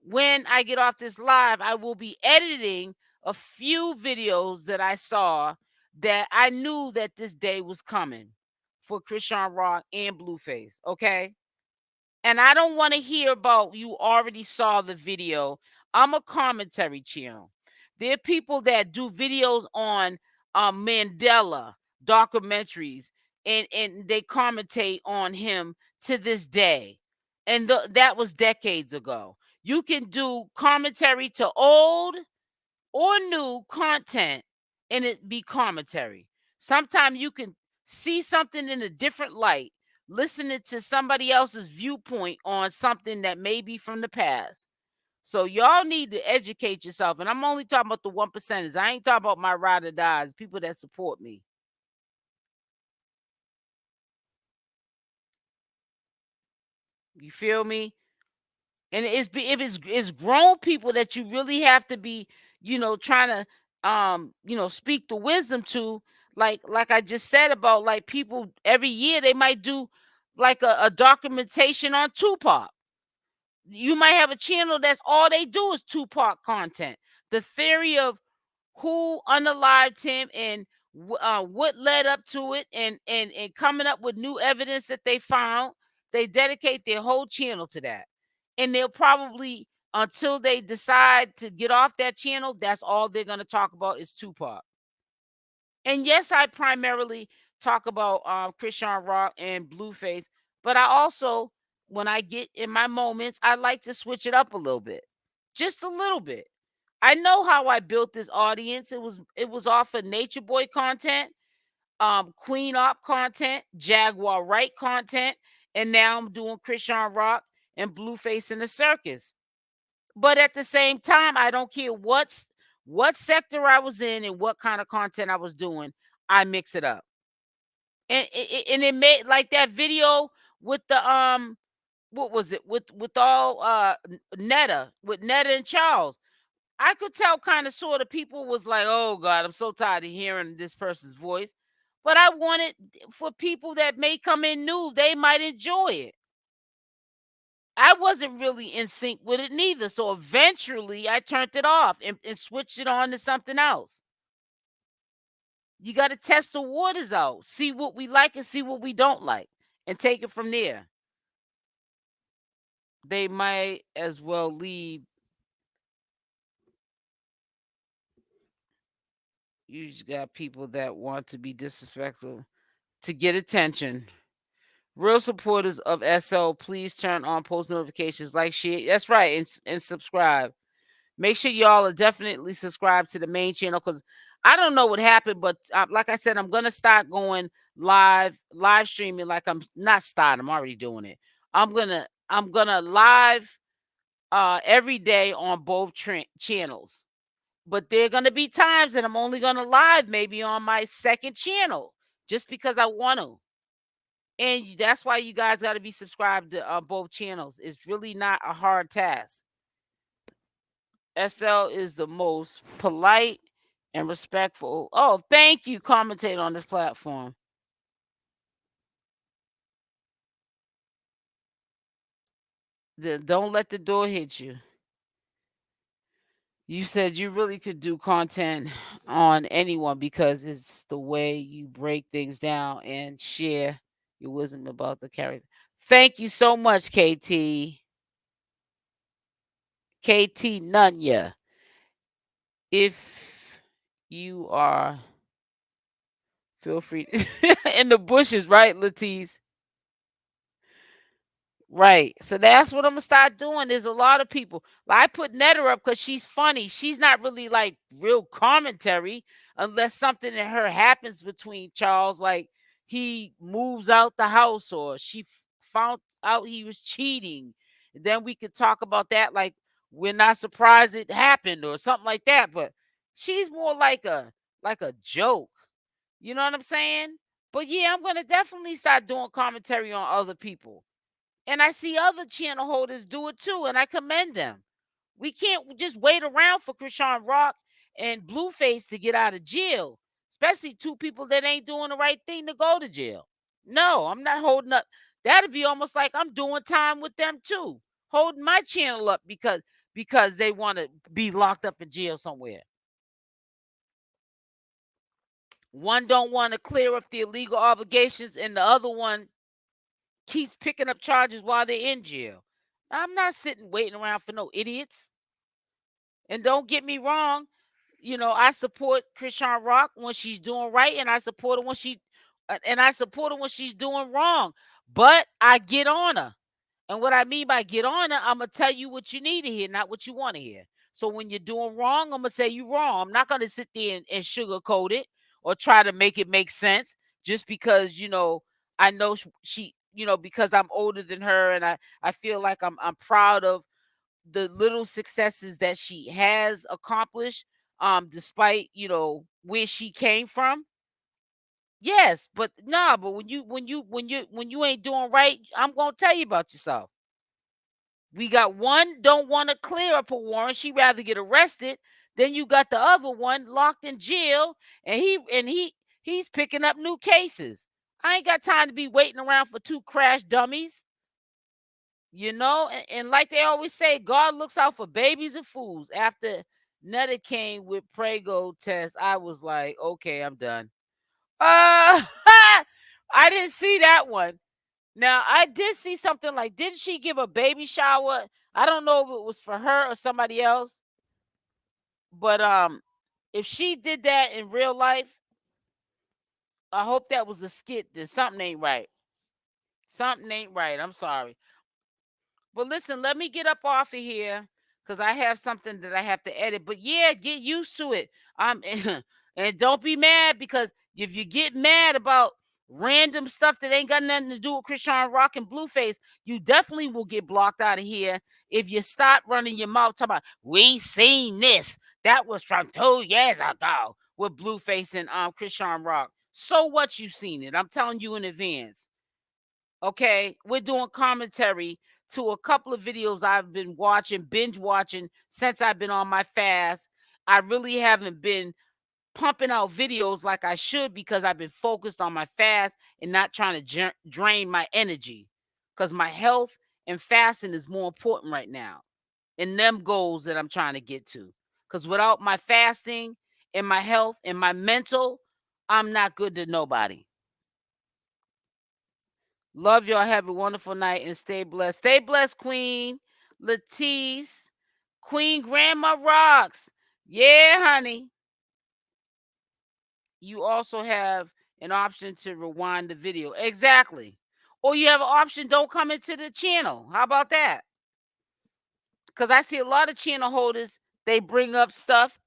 when I get off this live, I will be editing a few videos that I saw that I knew that this day was coming for Chrisean Rock and Blueface. Okay. And I don't want to hear about you already saw the video. I'm a commentary channel. There are people that do videos on Mandela documentaries, and they commentate on him to this day. And that was decades ago. You can do commentary to old or new content and it be commentary. Sometimes you can see something in a different light, listening to somebody else's viewpoint on something that may be from the past. So y'all need to educate yourself. And I'm only talking about the 1%ers. I ain't talking about my ride or dies, people that support me. You feel me? And it's grown people that you really have to be, trying to speak the wisdom to, like I just said about like people every year they might do like a documentation on Tupac. You might have a channel that's all they do is Tupac content. The theory of who unalived him and what led up to it, and coming up with new evidence that they found. They dedicate their whole channel to that, and they'll probably, until they decide to get off that channel, that's all they're going to talk about is Tupac. And yes, I primarily talk about Chrisean Rock and Blueface, but I also, when I get in my moments, I like to switch it up a little bit, just a little bit. I know how I built this audience. It was off of Nature Boy content, Queen Op content, Jaguar Right content, and now I'm doing Chrisean Rock and Blueface in the Circus. But at the same time, I don't care what sector I was in and what kind of content I was doing. I mix it up, and it made like that video with the what was it with all Netta with Netta and Charles. I could tell kind of sort of people was like, oh God, I'm so tired of hearing this person's voice. But I wanted for people that may come in new, they might enjoy it. I wasn't really in sync with it neither. So eventually I turned it off and switched it on to something else. You got to test the waters out, see what we like and see what we don't like, and take it from there. They might as well leave. You just got people that want to be disrespectful to get attention. Real supporters of SL, please turn on post notifications, like, share. That's right, and subscribe. Make sure y'all are definitely subscribed to the main channel, because I don't know what happened, but like I said, I'm gonna start going live streaming. Like I'm not starting, I'm already doing it. I'm gonna live every day on both channels. But there are gonna be times that I'm only gonna live maybe on my second channel, just because I want to. And that's why you guys got to be subscribed to both channels. It's really not a hard task. SL is the most polite and respectful. Oh, thank you, commentate on this platform. Don't let the door hit you. You said you really could do content on anyone because it's the way you break things down and share your wisdom about the character. Thank you so much, KT. KT Nunya. If you are, feel free in the bushes, right, Latisse? Right. So that's what I'm gonna start doing. There's a lot of people. Like, I put Netter up because she's funny. She's not really like real commentary unless something in her happens between Charles, like he moves out the house or she found out he was cheating. Then we could talk about that, like we're not surprised it happened or something like that. But she's more like a joke. You know what I'm saying? But yeah, I'm gonna definitely start doing commentary on other people. And I see other channel holders do it too, and I commend them. We can't just wait around for Chrisean Rock and Blueface to get out of jail, especially two people that ain't doing the right thing to go to jail. No, I'm not holding up. That'd be almost like I'm doing time with them too, holding my channel up because they want to be locked up in jail somewhere. One don't want to clear up the illegal obligations, and the other one keeps picking up charges while they're in jail. I'm not sitting waiting around for no idiots. And don't get me wrong, I support Chrisean Rock when she's doing right, and I support her when she's doing wrong. But I get on her. And what I mean by get on her, I'm gonna tell you what you need to hear, not what you want to hear. So when you're doing wrong, I'm gonna say you're wrong. I'm not gonna sit there and sugarcoat it or try to make it make sense just because I know she because I'm older than her, and I feel like I'm proud of the little successes that she has accomplished, despite where she came from. Yes, but nah, but when you ain't doing right, I'm gonna tell you about yourself. We got one don't want to clear up a warrant. She rather get arrested. Then you got the other one locked in jail, and he's picking up new cases. I ain't got time to be waiting around for two crash dummies. And like they always say, God looks out for babies and fools. After Netta came with Prego test, I was like, okay, I'm done. I didn't see that one. Now, I did see something like, didn't she give a baby shower? I don't know if it was for her or somebody else. But if she did that in real life, I hope that was a skit. Then something ain't right. Something ain't right. I'm sorry. But listen, let me get up off of here because I have something that I have to edit. But yeah, get used to it. And don't be mad, because if you get mad about random stuff that ain't got nothing to do with Chrisean Rock and Blueface, you definitely will get blocked out of here if you stop running your mouth talking about we seen this. That was from 2 years ago with Blueface and Chrisean Rock. So what, you seen it? I'm telling you in advance. Okay, we're doing commentary to a couple of videos I've been watching, binge watching since I've been on my fast. I really haven't been pumping out videos like I should because I've been focused on my fast and not trying to drain my energy, because my health and fasting is more important right now in them goals that I'm trying to get to. Because without my fasting and my health and my mental, I'm not good to nobody. Love y'all. Have a wonderful night and stay blessed. Stay blessed, Queen Latisse. Queen Grandma rocks. Yeah, honey. You also have an option to rewind the video. Exactly. Or you have an option, don't come into the channel. How about that? Because I see a lot of channel holders, they bring up stuff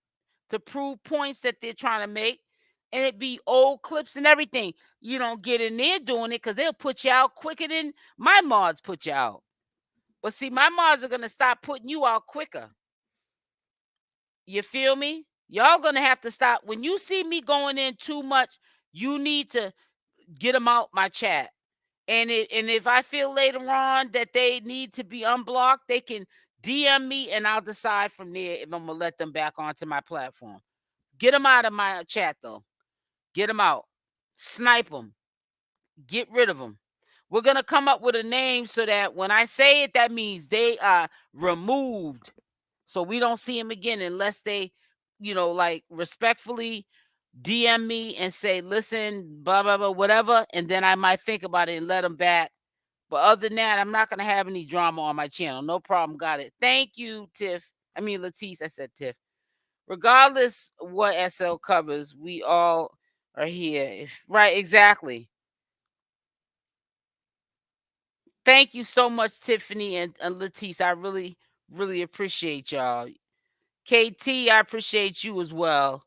to prove points that they're trying to make, and it be old clips and everything. You don't get in there doing it because they'll put you out quicker than my mods put you out. But see, my mods are going to stop putting you out quicker. You feel me? Y'all going to have to stop. When you see me going in too much, you need to get them out my chat. And if I feel later on that they need to be unblocked, they can DM me and I'll decide from there if I'm going to let them back onto my platform. Get them out of my chat, though. Get them out. Snipe them. Get rid of them. We're going to come up with a name so that when I say it, that means they are removed. So we don't see them again unless they, like respectfully DM me and say, listen, blah, blah, blah, whatever. And then I might think about it and let them back But other than that, I'm not gonna have any drama on my channel. No problem. Got it. Thank you, Tiff. I mean Latisse. I said Tiff. Regardless what SL covers, we all are here. Right, exactly. Thank you so much, Tiffany and Latisse. I really, really appreciate y'all. KT, I appreciate you as well.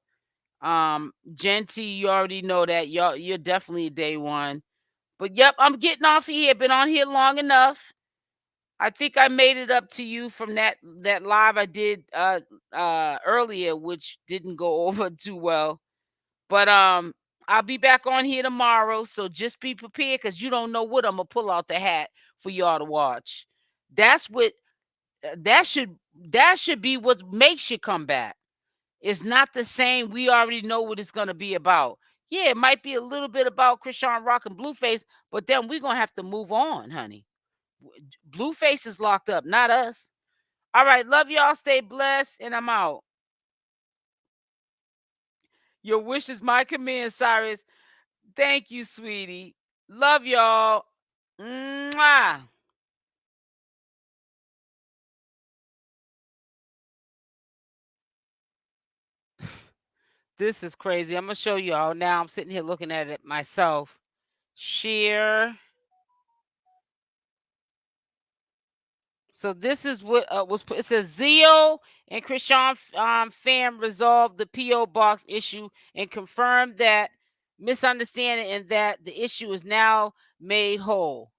Genty, you already know that. You're definitely day one. But yep, I'm getting off of here. Been on here long enough. I think I made it up to you from that live I did earlier, which didn't go over too well. But I'll be back on here tomorrow, so just be prepared because you don't know what I'm gonna pull out the hat for y'all to watch. That's what that should be what makes you come back. It's not the same. We already know what it's gonna be about. Yeah, it might be a little bit about Chrisean Rock and Blueface, but then we're gonna have to move on, honey. Blueface is locked up, not us. All right, love y'all. Stay blessed, and I'm out. Your wish is my command, Cyrus. Thank you, sweetie. Love y'all. Mwah. This is crazy. I'm going to show y'all now. I'm sitting here looking at it myself. Share. So this is what was put. It says Zio and Chrisean fam resolved the P.O. box issue and confirmed that misunderstanding and that the issue is now made whole.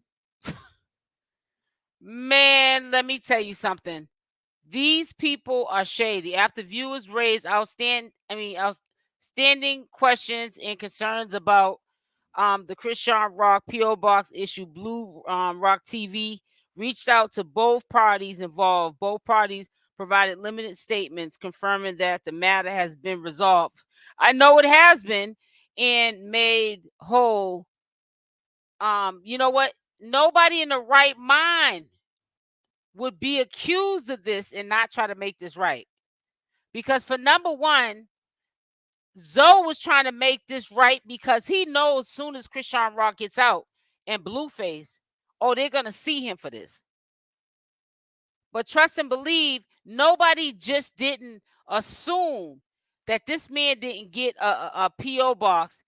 Man, let me tell you something. These people are shady. After viewers raised outstanding questions and concerns about the Chrisean Rock P.O. Box issue, Blue Rock TV reached out to both parties involved. Both parties provided limited statements confirming that the matter has been resolved. I know it has been and made whole. You know what? Nobody in the right mind would be accused of this and not try to make this right. Because for number one, Zoe was trying to make this right because he knows as soon as Chrisean Rock gets out and Blueface, oh, they're going to see him for this. But trust and believe, nobody just didn't assume that this man didn't get a P.O. box.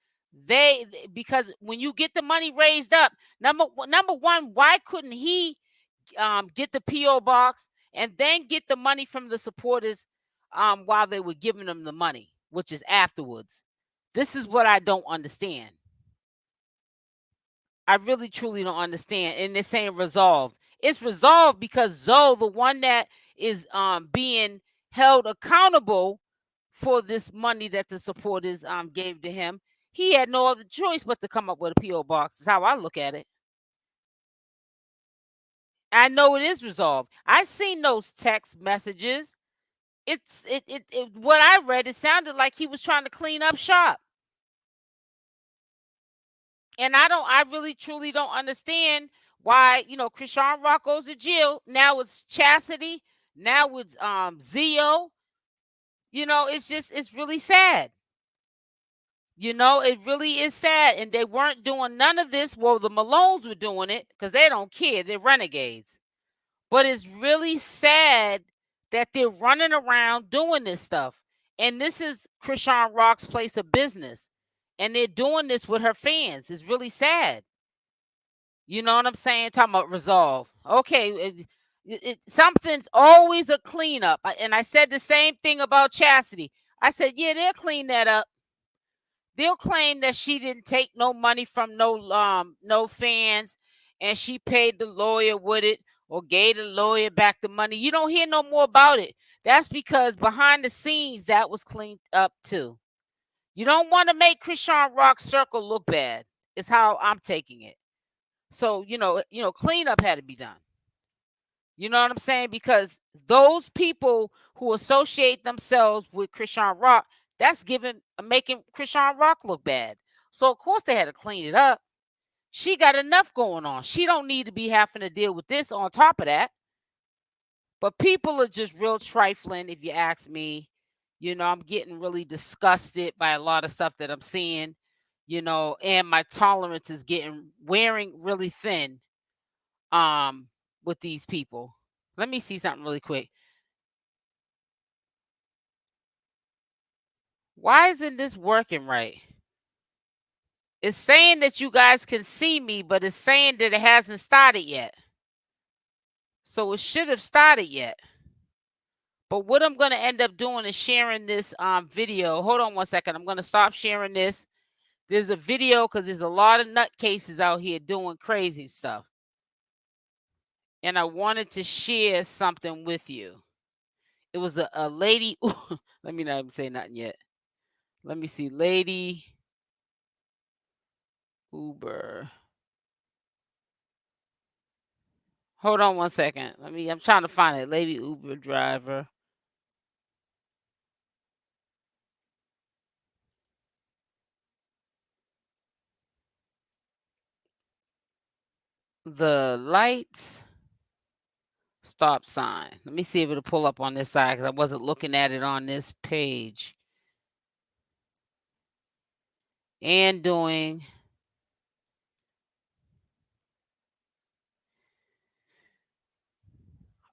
Because when you get the money raised up, number one, why couldn't he get the P.O. box and then get the money from the supporters while they were giving them the money, which is afterwards? This is what I don't understand. I really, truly don't understand. And they're saying resolved. It's resolved because Zoe, the one that is being held accountable for this money that the supporters gave to him, he had no other choice but to come up with a P.O. box. Is how I look at it. I know it is resolved. I've seen those text messages. What I read, it sounded like he was trying to clean up shop. And I really truly don't understand why, Chrisean Rock goes to jail. Now it's Chastity. Now it's Zio. It's really sad. It really is sad. And they weren't doing none of this. Well, the Malones were doing it because they don't care. They're renegades. But it's really sad that they're running around doing this stuff. And this is Chrisean Rock's place of business. And they're doing this with her fans. It's really sad. You know what I'm saying? Talking about resolve. Okay. Something's always a cleanup. And I said the same thing about Chastity. I said, yeah, they'll clean that up. They'll claim that she didn't take no money from no fans and she paid the lawyer with it or gave the lawyer back the money. You don't hear no more about it. That's because behind the scenes that was cleaned up too. You don't want to make Chrisean Rock's circle look bad. Is how I'm taking it. So, cleanup had to be done. You know what I'm saying? Because those people who associate themselves with Chrisean Rock, that's making Chrisean Rock look bad. So of course they had to clean it up. She got enough going on. She don't need to be having to deal with this on top of that. But people are just real trifling, if you ask me. I'm getting really disgusted by a lot of stuff that I'm seeing, and my tolerance is wearing really thin. with these people. Let me see something really quick. Why isn't this working right? It's saying that you guys can see me, but it's saying that it hasn't started yet. So it should have started yet. But what I'm going to end up doing is sharing this video. Hold on one second. I'm going to stop sharing this. There's a video because there's a lot of nutcases out here doing crazy stuff. And I wanted to share something with you. It was a lady. Let me not even say nothing yet. Let me see. Lady Uber. Hold on one second. I'm trying to find it. Lady Uber driver. The lights stop sign. Let me see if it'll pull up on this side because I wasn't looking at it on this page. And doing.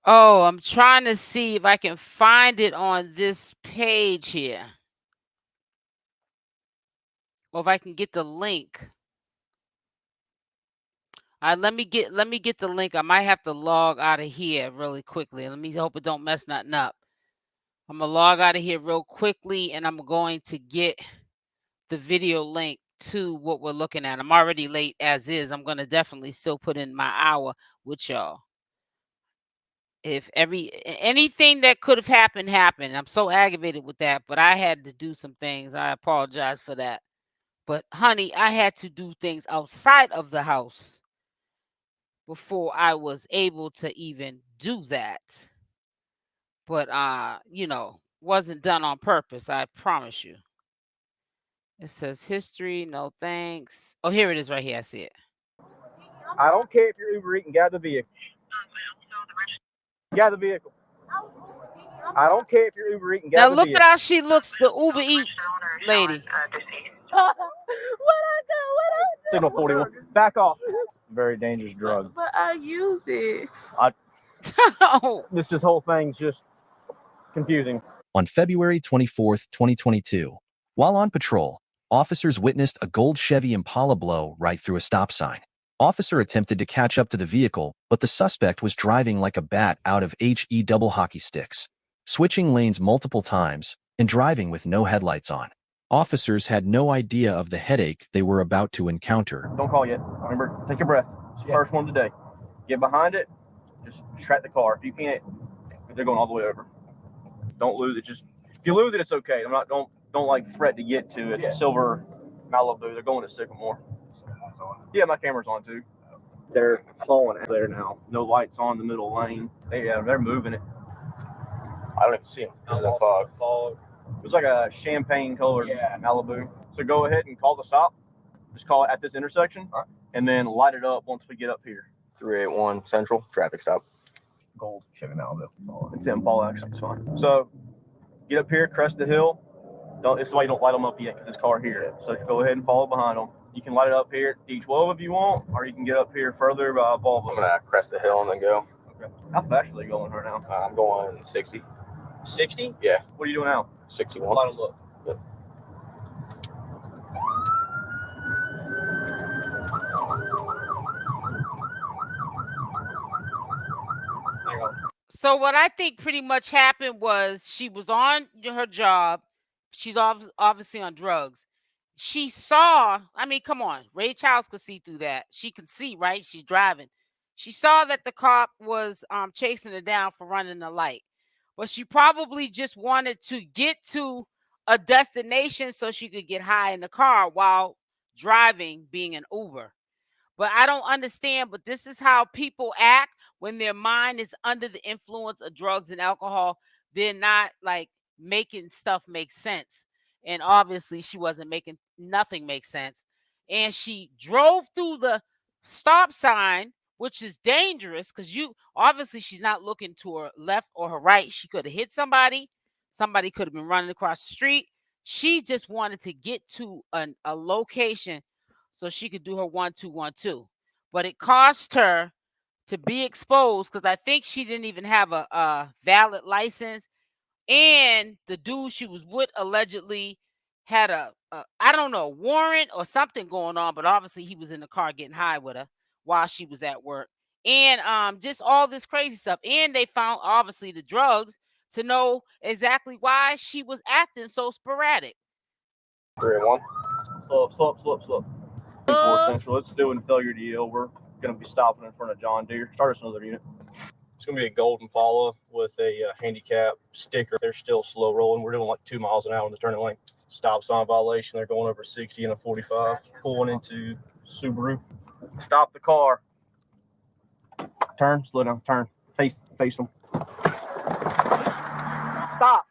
Oh, I'm trying to see if I can find it on this page here. Or if I can get the link. Let me get the link. I might have to log out of here really quickly. Let me hope it don't mess nothing up. I'm gonna log out of here real quickly and I'm going to get the video link to what we're looking at. I'm already late as is. I'm gonna definitely still put in my hour with y'all. If anything that could have happened happened, I'm so aggravated with that, but I had to do some things. I apologize for that. But honey, I had to do things outside of the house before I was able to even do that. But wasn't done on purpose, I promise you. It says history, no thanks. Oh, here it is right here. I see it. I don't care if you're Uber eating, get out of the vehicle. Get out of the vehicle. I don't care if you're Uber eating, get out of the vehicle. Now look at how she looks, the Uber Eat lady. What I do? Signal 41. Back off. Very dangerous drug. But I use it. This whole thing's just confusing. On February 24th, 2022, while on patrol, officers witnessed a gold Chevy Impala blow right through a stop sign. Officer attempted to catch up to the vehicle, but the suspect was driving like a bat out of HE double hockey sticks, switching lanes multiple times and driving with no headlights on. Officers had no idea of the headache they were about to encounter. Don't call yet. Remember, take a breath. It's the first one today. Get behind it. Just track the car. If you can't, they're going all the way over. Don't lose it. Just if you lose it, it's okay. Don't like fret to get to it. It's a silver Malibu. They're going to Sycamore. Yeah, my camera's on too. They're hauling it there now. No lights on the middle lane. They're moving it. I don't even see them. There's no fog. It was like a champagne colored Malibu. So go ahead and call the stop. Just call it at this intersection, and then light it up once we get up here. 381 Central traffic stop. Gold Chevy Malibu. It's Impala actually. It's fine. So get up here, crest the hill. This is why you don't light them up yet, because this car here. So go ahead and follow behind them. You can light it up here at D12 if you want, or you can get up here further by Volvo. I'm gonna crest the hill and then go. Okay. How fast are they going right now? I'm going 60. 60? Yeah. What are you doing now? 61. Light them up. Yep. Hang on. So what I think pretty much happened was she was on her job. She's obviously on drugs. She saw, come on, Ray Charles could see through that. She can see, right? She's driving. She saw that the cop was chasing her down for running the light. But she probably just wanted to get to a destination so she could get high in the car while driving, being an Uber. But I don't understand, but this is how people act when their mind is under the influence of drugs and alcohol. They're not like making stuff make sense. And obviously she wasn't making nothing make sense. And she drove through the stop sign, which is dangerous because she's not looking to her left or her right. She could have hit somebody. Somebody could have been running across the street. She just wanted to get to a location so she could do her 1-2-1-2. But it cost her to be exposed because I think she didn't even have a valid license. And the dude she was with allegedly had a I don't know, warrant or something going on, but obviously he was in the car getting high with her while she was at work. And just all this crazy stuff. And they found obviously the drugs to know exactly why she was acting so sporadic. 3-1. Slow. 4 Central. It's doing failure to yield. We're going to be stopping in front of John Deere. Start us another unit. It's going to be a golden Impala with a handicap sticker. They're still slow rolling. We're doing like 2 miles an hour in the turning lane. Stop sign violation. They're going over 60 and a 45. Pulling into Subaru. Stop the car. Turn. Slow down. Turn. Face them. Stop.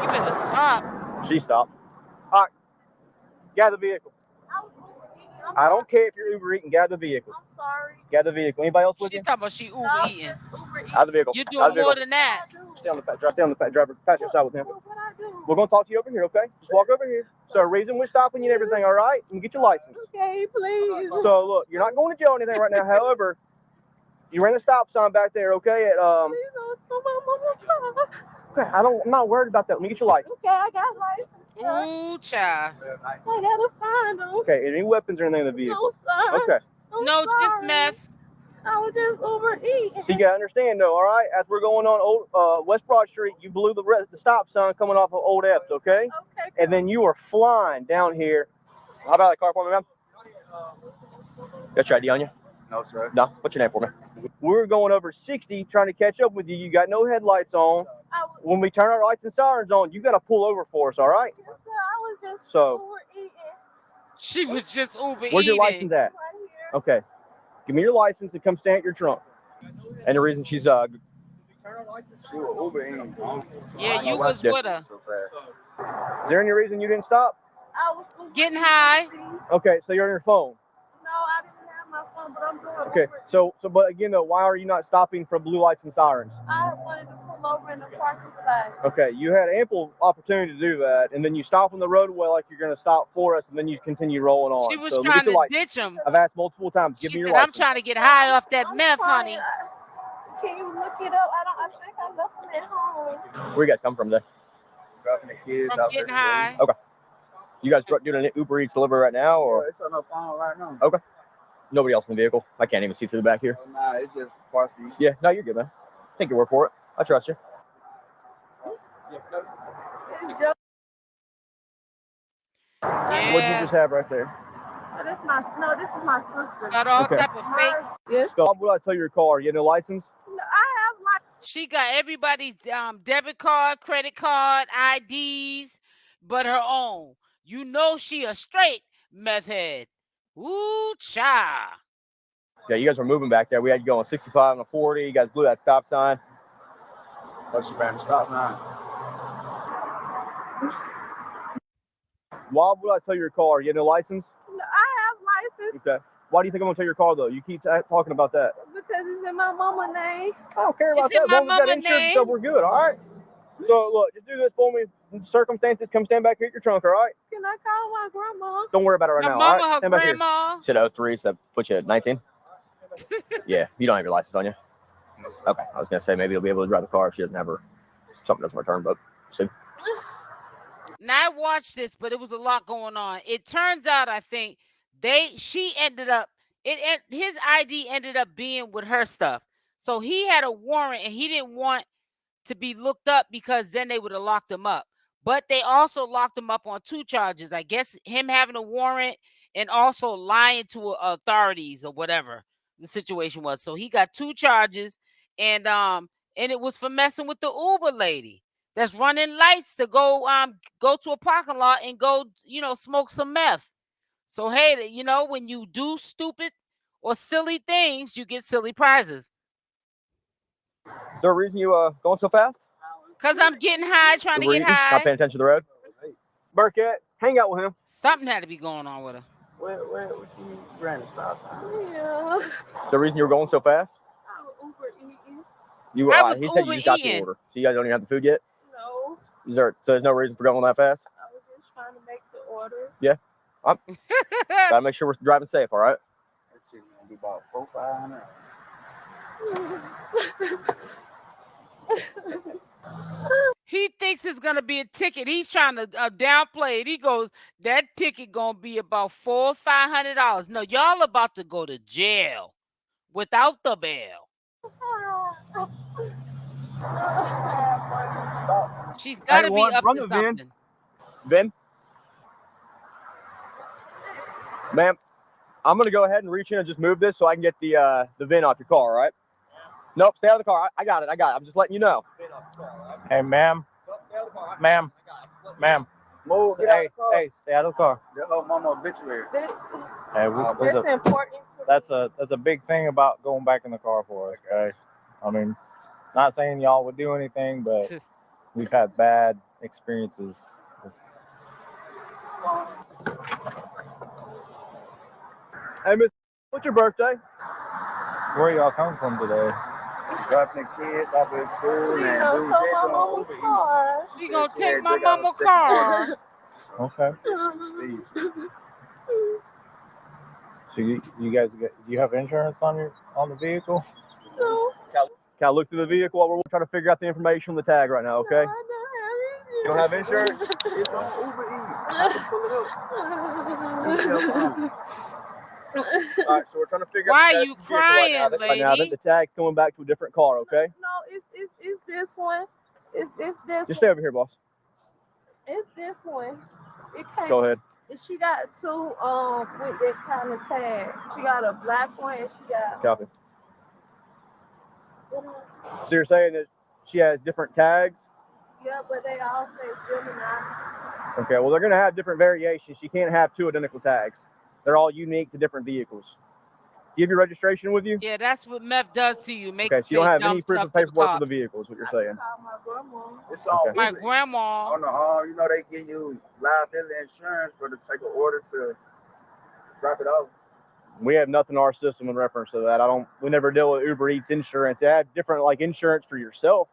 You better stop. She stopped. All right. Get out of the vehicle. I don't care if you're Uber eating. Get out of the vehicle. I'm sorry. Get out of the vehicle. Anybody else with you? She's talking about she Uber eating. Out of the vehicle. You're doing more than that. Stay on the driver passenger side with him. We're going to talk to you over here, okay? Just walk over here. So the reason we're stopping you and everything, all right? And get your license. Okay, please. So look, you're not going to jail or anything right now. However, you ran a stop sign back there, okay? At Please don't stop my mama. Okay, I'm not worried about that. Let me get your license. Okay, I got license. Ooh, child. I gotta find them. Okay, any weapons or anything in the vehicle? No, sir. Okay. No, just meth. I was just overeating. So you gotta understand though, all right? As we're going on old West Broad Street, you blew the stop sign coming off of Old Epps, okay? Okay. And then you were flying down here. How about that car for me, ma'am? Got your ID on you? No, sir. No. What's your name for me? We're going over 60 trying to catch up with you. You got no headlights on. When we turn our lights and sirens on, you got to pull over for us, all right? Yes, sir. I was just overeating. She was just Uber eating. Where's your license at? Right here. Okay. Give me your license and come stand at your trunk. And the reason she's She was Uber eating. Yeah, you was with her. Is there any reason you didn't stop? I was Uber Getting eating. high. Okay, so you're on your phone. No, I didn't have my phone, but I'm doing Okay, Uber. so but again though, why are you not stopping for blue lights and sirens? I wanted to pull over in the parking spot. Okay, you had ample opportunity to do that, and then you stop on the roadway like you're going to stop for us, and then you continue rolling on. She was so let me trying get your to license. ditch him. I've asked multiple times. Give She me your said, I'm license. trying to get high off that I'm meth, trying. honey. Can you look it up? I think I left them at home. Where you guys come from today? Dropping the kids From out getting there. high. Okay. You guys doing an Uber Eats delivery right now, or? Yeah, it's on the phone right now. Okay. Nobody else in the vehicle. I can't even see through the back here. Oh, nah, it's just partially. Yeah, no, you're good, man. Take your word for it. I trust you. Yeah. What'd you just have right there? Oh, this is my sister. Got all Okay. type of fake. Yes. So, what did I tell your car? You had no license? No, I have like. She got everybody's debit card, credit card, IDs, but her own. You know she a straight meth head. Ooh, cha. Yeah, you guys were moving back there. We had you going 65 and a 40. You guys blew that stop sign. What's your bad stop sign? Why would I tell your car? You had no license? No, I have license. Okay. Why do you think I'm going to tell your car, though? You keep talking about that. Because it's in my mama's name. I don't care about It's in that. As long my as you got mama's insurance name. stuff, we're good, all right? So, look, just do this for me. Circumstances, come stand back here at your trunk, all right? Can I call my grandma? Don't worry about it right Her now, mama, all right? her Stand back here. grandma. Said 03, so that puts you at 19? Yeah, you don't have your license on you? Okay, I was going to say maybe you'll be able to drive the car if she doesn't have her, something doesn't return, but see. Now I watched this, but it was a lot going on. It turns out, I think she ended up his ID ended up being with her stuff. So he had a warrant and he didn't want to be looked up because then they would have locked him up. But they also locked him up on 2 charges. I guess him having a warrant and also lying to authorities or whatever the situation was. So he got 2 charges, and it was for messing with the Uber lady that's running lights to go to a parking lot and go, smoke some meth. So hey, when you do stupid or silly things, you get silly prizes. Is there a reason you going so fast? Because I'm getting high, trying to get high. Not paying attention to the road? Burkett, hang out with him. Something had to be going on with her. What you ran a stop sign? Yeah. Is there a reason you were going so fast? I was Uber eating. He said you just got the order. So you guys don't even have the food yet? No. So there's no reason for going that fast? I was just trying to make the order. Yeah. Gotta make sure we're driving safe, all right? That shit gonna be about $400-500. He thinks it's gonna be a ticket. He's trying to downplay it. He goes, that ticket gonna be about $400 or $500. No, y'all about to go to jail without the bail. She's got to be up to something. Vin? Ma'am, I'm going to go ahead and reach in and just move this so I can get the VIN off your car, all right? Nope, stay out of the car. I got it. I'm just letting you know. Hey, ma'am. Ma'am. Ma'am. Move, get out of the car. Hey, stay out of the car. Your whole mama obituary. Hey, That's important. that's a big thing about going back in the car for us, okay? I mean, not saying y'all would do anything, but we've had bad experiences. Hey, Miss, what's your birthday? Where y'all come from today? Dropping the kids off at school and doing that on Uber Eats. She gonna take my mama's car. Okay. So you guys do you have insurance on the vehicle? No. Can I look through the vehicle while we're trying to figure out the information on the tag right now, okay? You don't have insurance? It's on Uber Eats. I can pull it up. All right, so we're trying to figure Why out the you vehicle right now. crying, Right now, lady? the tag's coming back to a different car, okay? No, it's this one. It's this Just stay over here, boss. It's this one. It came. Go ahead. And she got two with that kind of tag. She got a black one and she got. Copy. So you're saying that she has different tags? Yeah, but they all say Gemini. Okay, well, they're going to have different variations. She can't have two identical tags. They're all unique to different vehicles. Do you have your registration with you? Yeah, that's what meth does to you. Make Okay, so you don't have dumb any proof stuff of to the paperwork for cops. the vehicle is what you're saying. My grandma. It's on Okay. My Uber Eats. grandma. On the arm, you know they give you liability insurance for to take an order to drop it off. We have nothing in our system in reference to that. We never deal with Uber Eats insurance. They have different like insurance for yourself,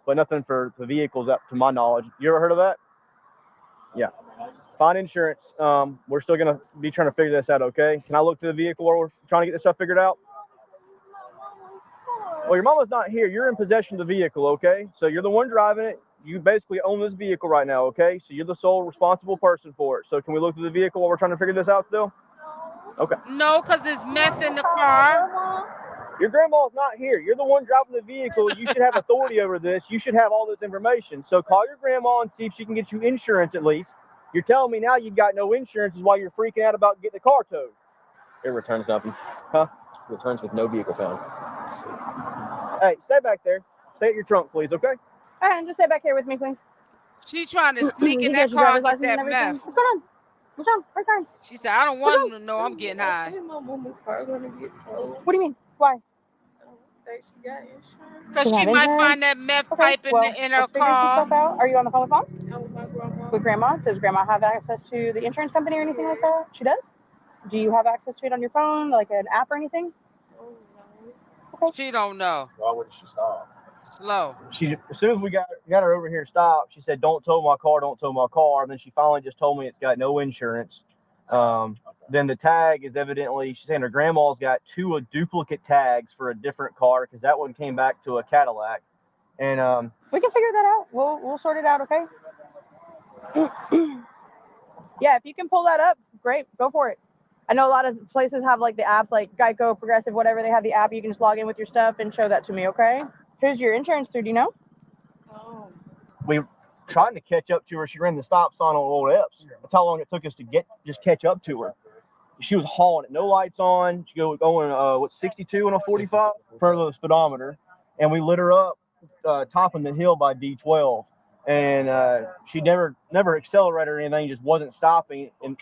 but nothing for the vehicles up to my knowledge. You ever heard of that? Yeah. Find insurance. We're still gonna be trying to figure this out, okay? Can I look through the vehicle while we're trying to get this stuff figured out? Well, your mama's not here. You're in possession of the vehicle, okay? So you're the one driving it. You basically own this vehicle right now, okay? So you're the sole responsible person for it. So can we look through the vehicle while we're trying to figure this out still? Okay. No, because there's meth in the car. Your grandma's not here. You're the one driving the vehicle. You should have authority over this. You should have all this information. So call your grandma and see if she can get you insurance at least. You're telling me now you've got no insurance is why you're freaking out about getting the car towed. It returns nothing. Huh? Returns with no vehicle found. Hey, stay back there. Stay at your trunk, please, okay? All right, just stay back here with me, please. She's trying to sneak in You that got your car driver's and get license and that everything? meth. What's going on? What's wrong? Where's your car? She said, I don't want them to know I'm getting high. My mama's car gonna get towed. What do you mean? Why? I don't think she got insurance. Because Does she it have might insurance? find that meth Okay, pipe well, in her let's figure some car. stuff out. Are you on the phone with mom? I'm with my grandma. With grandma? Does grandma have access to the insurance company or anything like that? She does? Do you have access to it on your phone, like an app or anything? Oh, no. Okay. She don't know. Why wouldn't she stop? Slow. As soon as we got her over here stopped, she said, don't tow my car, don't tow my car. And then she finally just told me it's got no insurance. Then the tag is evidently, she's saying her grandma's got two duplicate tags for a different car because that one came back to a Cadillac. And we can figure that out. We'll sort it out, okay? Yeah, if you can pull that up, great, go for it. I know a lot of places have like the apps like Geico, Progressive, whatever. They have the app. You can just log in with your stuff and show that to me, okay? Who's your insurance through? Do you know? Oh. we trying to catch up to her. She ran the stop sign on Old Epps. That's how long it took us to just catch up to her. She was hauling it, no lights on. She going 62 and a 45 per the speedometer, and we lit her up topping the hill by D12. And she never accelerated or anything, just wasn't stopping. And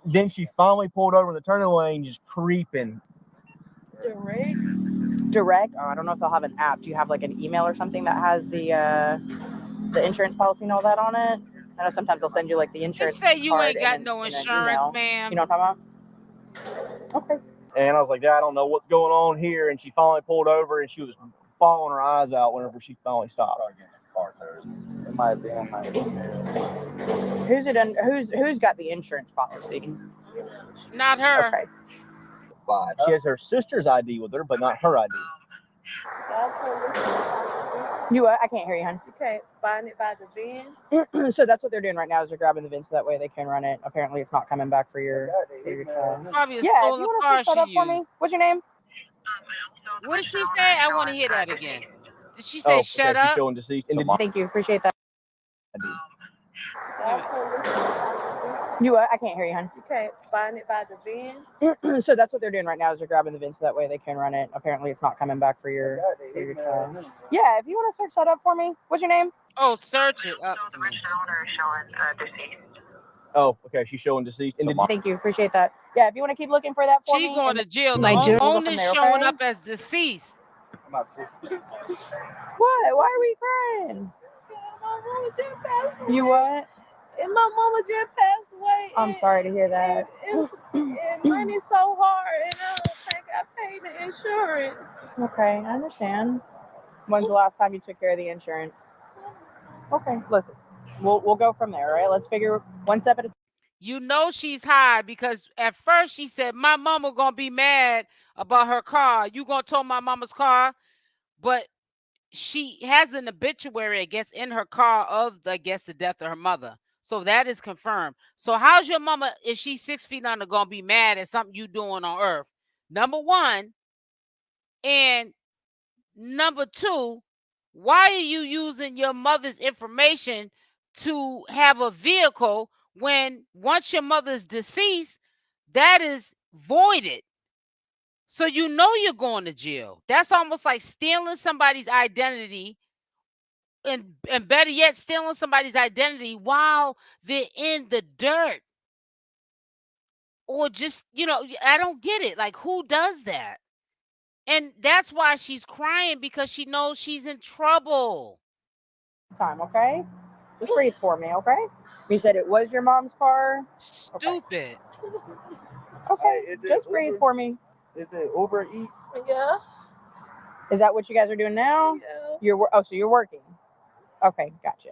then she finally pulled over in the turning lane, just creeping. Direct? Oh, I don't know if they'll have an app. Do you have like an email or something that has the insurance policy and all that on it? I know sometimes they'll send you like the insurance. Just say you card ain't got in no an insurance, email. ma'am. You know what I'm talking about? Okay. And I was like, I don't know what's going on here. And she finally pulled over, and she was bawling her eyes out whenever she finally stopped. It might be in my email. Who's it under? Who's got the insurance policy? Not her. Okay. She has her sister's ID with her, but not her ID. You what? I can't hear you, hon. You can't find it by the VIN. So that's what they're doing right now is they're grabbing the VIN so that way they can run it. Apparently it's not coming back for your child. Probably a Yeah, if stolen you want car to set she up for used. me, what's your name? What did she say? I want to hear that again. Did she say shut She's up? showing deceased. Thank you. Appreciate that. Wait a minute. You what? I can't hear you, hon. You can't find it by the VIN. So that's what they're doing right now is they're grabbing the VIN so that way they can run it. Apparently it's not coming back for your child. Yeah, if you want to search that up for me, what's your name? Oh, search it up. Oh, okay. She's showing deceased. Thank you. Appreciate that. Yeah, if you want to keep looking for that for me. She going to jail. My The jail owner's showing up as deceased. What? Why are we crying? My mama just passed away. You what? And my mama just passed away. I'm sorry to hear that. And money's so hard, and I don't think I paid the insurance. Okay, I understand. When's the last time you took care of the insurance? Okay, listen, we'll go from there, right? Let's figure one step at a time. You know she's high because at first she said, my mama gonna be mad about her car. You gonna tow my mama's car? But she has an obituary, I guess, in her car of, I guess, the death of her mother. So that is confirmed. So how's your mama, if she's 6 feet under, gonna be mad at something you doing on earth? Number one. And number two, why are you using your mother's information to have a vehicle when once your mother's deceased, that is voided? So you know you're going to jail. That's almost like stealing somebody's identity and better yet, stealing somebody's identity while they're in the dirt. Or just, I don't get it. Like, who does that? And that's why she's crying, because she knows she's in trouble. Time, okay? Just breathe for me, okay? You said it was your mom's car? Stupid. Okay, just breathe for me. Is it Uber Eats? Yeah. Is that what you guys are doing now? Yeah. So you're working. Okay, gotcha.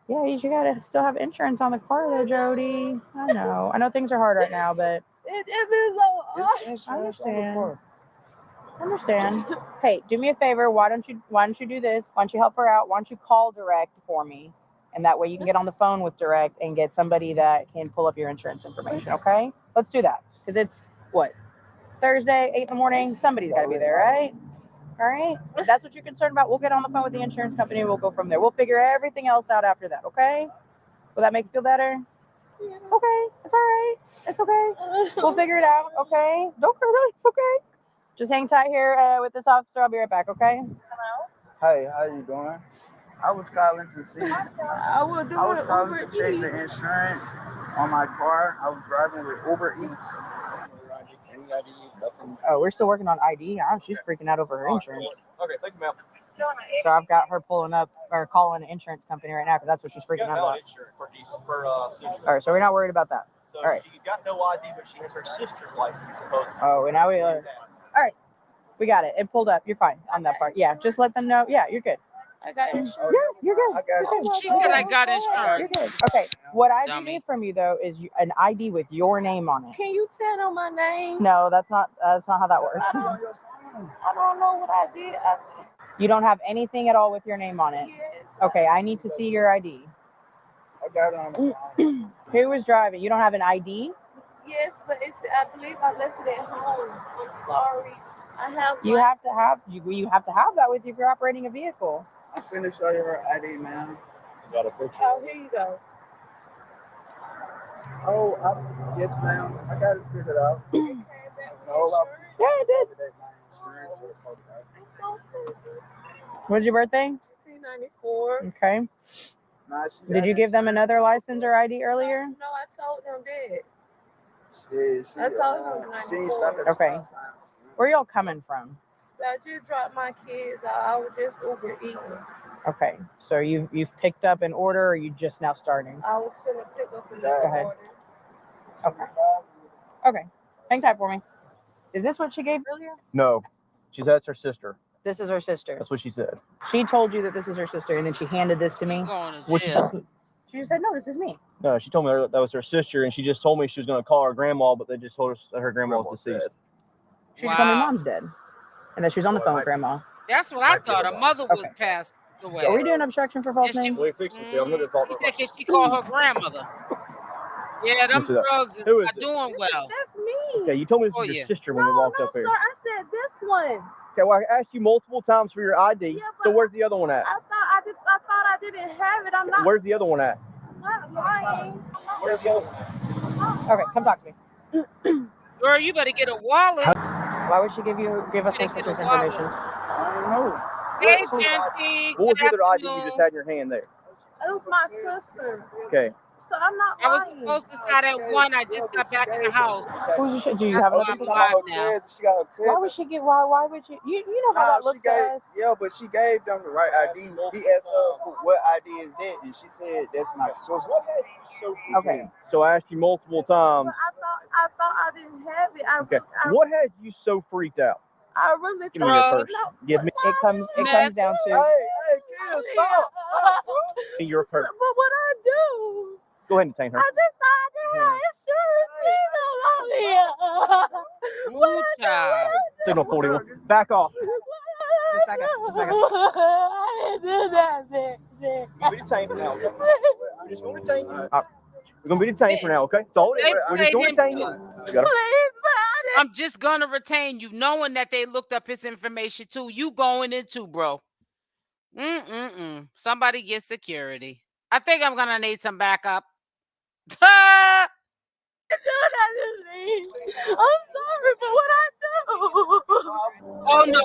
Yeah, you gotta still have insurance on the car though, Jody. I know things are hard right now, but It is so hard. I understand. Hey, do me a favor. Why don't you do this? Why don't you help her out? Why don't you call Direct for me? And that way you can get on the phone with Direct and get somebody that can pull up your insurance information, okay? Let's do that. Because it's what? Thursday, 8 in the morning. Somebody's gotta be there, right? All right. If that's what you're concerned about, we'll get on the phone with the insurance company and we'll go from there. We'll figure everything else out after that, okay? Will that make you feel better? Yeah. Okay. It's all right. It's okay. We'll figure it out, okay? Don't cry, it's okay. Just hang tight here with this officer. I'll be right back, okay? Hello? Hey, how you doing? I was calling to see. I was calling to check the insurance on my car. I was driving with Uber Eats. Oh, we're still working on ID. She's freaking out over her insurance. Okay, thank you, ma'am. So I've got her pulling up or calling an insurance company right now because that's what she's freaking out about. All right, so we're not worried about that. So all right. She got no ID, but she has her sister's license, supposedly. Oh, and now we all right. We got it. It pulled up. You're fine on that part. Yeah, just let them know. Yeah, you're good. I got insurance. Yeah, you're good. She said I got insurance. You're good. Okay. What I do need from you though is an ID with your name on it. Can you tell them my name? No, that's not how that works. I don't know what I did. You don't have anything at all with your name on it? Yes. Okay, I need to see your ID. I got it on the phone. Who was driving? You don't have an ID? Yes, but I believe I left it at home. I'm sorry. You have to have that with you if you're operating a vehicle. I'm finna show you her ID, ma'am. You got a picture? Oh, here you go. Oh, yes, ma'am. I got it figured out. Yeah, I did. When's your birthday? 1994. Okay. Did you give them another license or ID earlier? No, I told them that. Yeah, I told them she ain't stopped at the Okay. stop sign. Where y'all coming from? I just dropped my kids out. I was just Uber eating. Okay. So you've picked up an order, or you just now starting? I was finna pick up an Go ahead. order. Okay. Okay. Hang tight for me. Is this what she gave earlier? No. That's her sister. This is her sister. That's what she said. She told you that this is her sister, and then she handed this to me. Going to What she jail. just She just said, no, this is me. No, she told me that was her sister, and she just told me she was going to call her grandma, but they just told us that her grandma was deceased. She just told me mom's dead, and that she was on the phone with grandma. That's what I thought. Her mother was passed away. Are we doing obstruction for false name? We fixed it. I'm looking for. She said, can she call her grandmother? Yeah, them drugs is not doing well. That's me. Okay, you told me this was your sister when we walked up here. Sir, I said this one. Okay, well, I asked you multiple times for your ID. So where's the other one at? I thought I didn't have it. I'm not. Where's the other one at? I'm not lying. Where's the other one? Okay, come talk to me. Girl, you better get a wallet. Why would she give us her sister's information? I don't know. Hey, Jency. What was the other ID you just had in your hand there? It was my sister. Okay. So I'm not I was lying. supposed to start at 1. I just got back in the house. Do you have another sister? Why would she get? Why would you? You know how that looks to us. Yeah, but she gave them the right ID. He asked her what ID is that, and she said that's my sister. Okay. So I asked you multiple times. I thought I didn't have it. Okay. What has you so freaked out? I really Give me your purse. No. Give me. It comes down to. Hey, kid, stop, bro. Your purse. But what I do? Go ahead and detain her. I just thought I didn't have insurance. Signal 41. Back off. Just back up. I didn't do that. We're going to be detained for now, okay? We're just going to detain you. We're going to be detained for now, okay? That's all it is. We're just going to detain you. I'm just going to retain you, knowing that they looked up his information too. You going in too, bro. Somebody get security. I think I'm going to need some backup. I'm sorry for what I do. Oh no,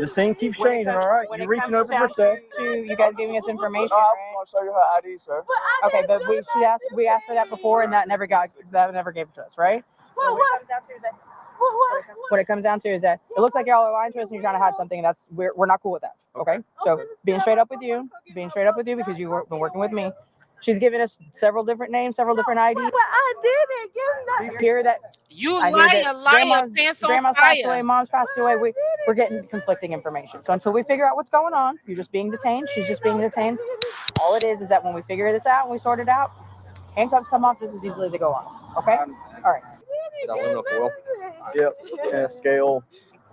the scene keeps changing, all right? You're reaching over for stuff. You guys giving us information, I right? was going to show you her ID, sir. Okay, but we asked for that before, and that never gave it to us, right? What it comes down to is that it looks like y'all are lying to us and you're trying to hide something, and we're not cool with that. Okay? So being straight up with you because you've been working with me. She's given us several different names, several different IDs. But I didn't give nothing. Hear that? You liar, pants on grandma's fire. passed away, mom's passed away. We're getting conflicting information. So until we figure out what's going on, you're just being detained. She's just being detained. All it is that when we figure this out and we sort it out, handcuffs come off just as easily as they go on. Okay? All right. Aluminum foil. Yep. And a scale.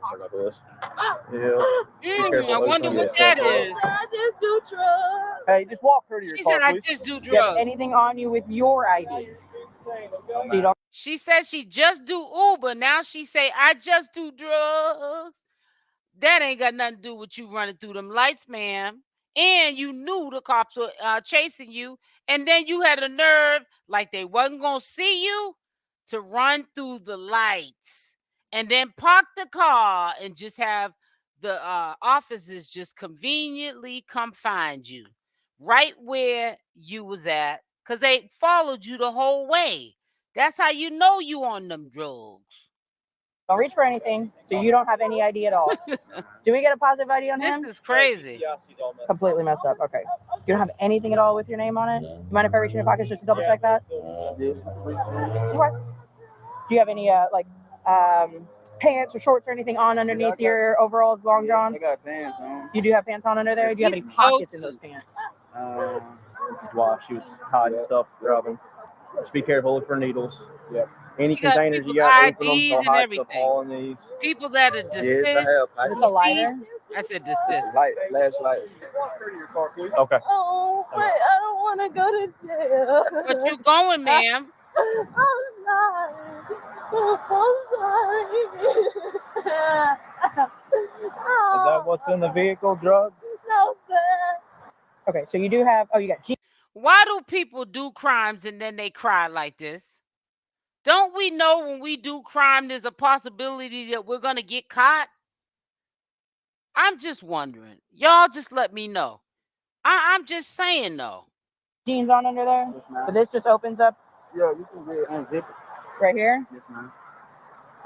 Sorry about this. I wonder what that is. I just do drugs. Hey, just walk her to your She car, said, I please. just do Do you have drugs. anything on you with your ID? You don't. She said she just do Uber. Now she say, I just do drugs. That ain't got nothing to do with you running through them lights, ma'am. And you knew the cops were chasing you. And then you had a nerve, like they wasn't going to see you, to run through the lights. And then park the car and just have the officers just conveniently come find you right where you was at, because they followed you the whole way. That's how you know you on them drugs. Don't reach for anything, so you don't have any ID at all. Do we get a positive ID on him? This is crazy. Completely messed up. Okay. You don't have anything at all with your name on it? You mind if I reach in your pockets just to double check that? What? Do you have any pants or shorts or anything on underneath your overalls, long johns? I got pants on. You do have pants on under there? Do you have any pockets in those pants? This is why she was hiding stuff, Robin. Just be careful, look for needles. Yep. Any You got containers you people's got, open them, IDs they'll and hide everything. stuff all in these. People that are desist. Yes, I have. Is this a lighter? I said desist. Light, flashlight. Walk her to your car, please. Okay. Oh, but I don't want to go to jail. But you going, ma'am. I'm sorry. Is that what's in the vehicle? Drugs? No, sir. Okay, so you do have, you got G. Why do people do crimes and then they cry like this? Don't we know when we do crime, there's a possibility that we're going to get caught? I'm just wondering. Y'all just let me know. I'm just saying, though. Jeans on under there? Yes, ma'am. But this just opens up Yeah, you can really unzip it. right here? Yes, ma'am.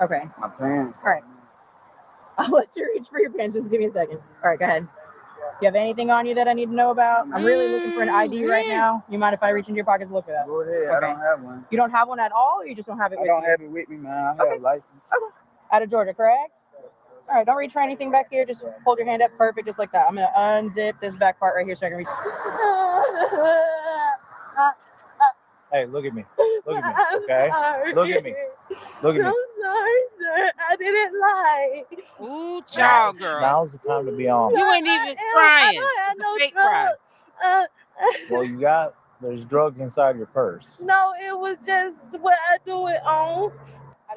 Okay. My pants. All right. I'll let you reach for your pants. Just give me a second. All right, go ahead. You have anything on you that I need to know about? I'm really looking for an ID right now. You mind if I reach into your pockets and look for that? Go ahead. I don't have one. You don't have one at all, or you just don't have it with I don't you? have it with me, man. I have a license. Okay. Out of Georgia, correct? All right, don't reach for anything back here. Just hold your hand up perfect, just like that. I'm going to unzip this back part right here so I can reach. Hey, look at me. Look at me. Okay. Look at me. Look at me. I'm sorry, sir. I didn't lie. Ooh, child, girl. Now's the time to be honest. You ain't even crying. I don't have no Fake cry. drugs. There's drugs inside your purse. No, it was just what I do it on.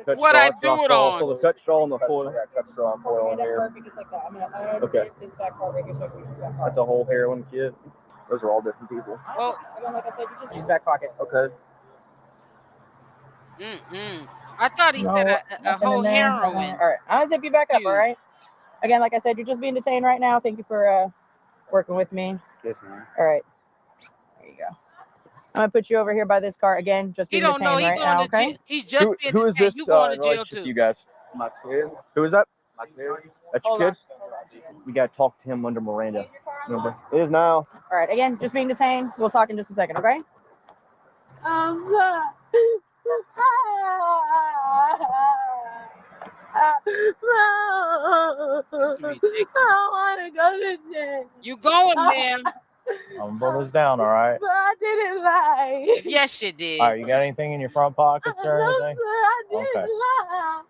Cut What straw, I that's what do it saw. on. So the cut straw on the foil. Cut straw and foil in here. Okay. That's a whole heroin kit. Those are all different people. Well, Like I said, you just use back pocket. Okay. I thought he said a whole heroin. All right, I'm gonna zip you back up. All right. Again, like I said, you're just being detained right now. Thank you for working with me. Yes, ma'am. All right. There you go. I'm gonna put you over here by this car again. Just He being don't know. detained He right going now. to Okay. jail. He's just being Who is detained. this You going in to jail relationship too. to you guys? My kid. Who is that? My kid. That's your Hold kid? We got to talk to him under Miranda. Remember? It is now. All right. Again, just being detained. We'll talk in just a second. Okay. I'm sorry. I want to go to jail. You going, ma'am? I'm put this down, all right? But I didn't lie. Yes, you did. All right, you got anything in your front pockets or No, anything? sir, I didn't lie.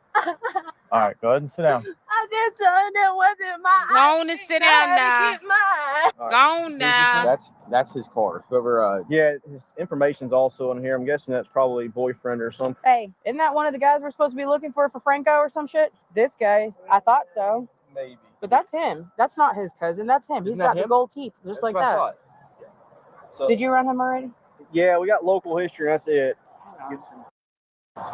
All right, go ahead and sit down. I just told him that wasn't my Go on and sit down now. get mine. All right. Go on now. That's his car. Whoever. Yeah, his information's also in here. I'm guessing that's probably boyfriend or something. Hey, isn't that one of the guys we're supposed to be looking for Franco or some shit? This guy. I thought so. Maybe. But that's him. That's not his cousin. That's him. He's got the gold teeth, just like that. So, did you run him already? Yeah, we got local history. That's it.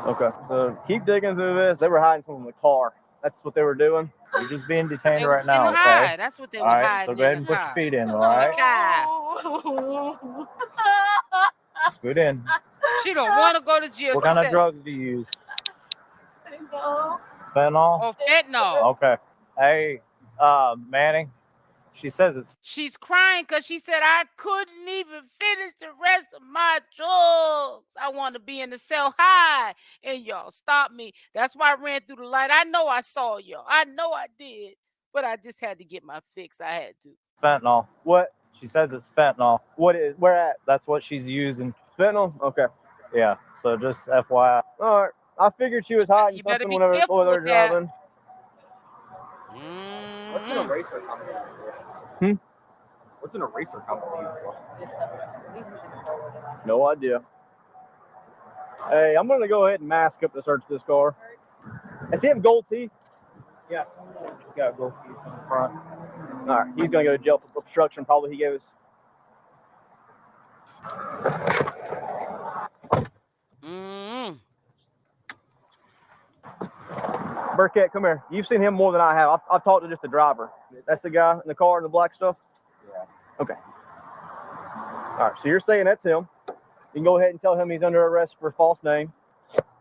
Okay, so keep digging through this. They were hiding something in the car. That's what they were doing. You're just being detained They was right now, getting okay? high. That's what they All were right, hiding. so go ahead in and the put your car. feet in, all In right? the car. Scoot in. She don't want to go to jail. What She kind of said- drugs do you use? No. Fentanyl? Oh, fentanyl. Okay. Hey, Manning, she says it's... She's crying because she said, I couldn't even finish the rest of my drugs. I want to be in the cell high. And y'all stopped me. That's why I ran through the light. I know I saw y'all. I know I did. But I just had to get my fix. I had to. Fentanyl. What? She says it's fentanyl. What is? Where at? That's what she's using. Fentanyl? Okay. Yeah, so just FYI. All right. I figured she was hiding You better something be whenever careful they're with that. driving. What's an eraser company? What's an eraser company for? No idea. Hey, I'm gonna go ahead and mask up to search this car. Does he have gold teeth? Yeah. Got gold teeth in the front. All right, he's gonna go to jail for obstruction. Probably he gave us. Burkett, come here. You've seen him more than I have. I've talked to just the driver. That's the guy in the car in the black stuff? Yeah. Okay. All right, so you're saying that's him. You can go ahead and tell him he's under arrest for false name.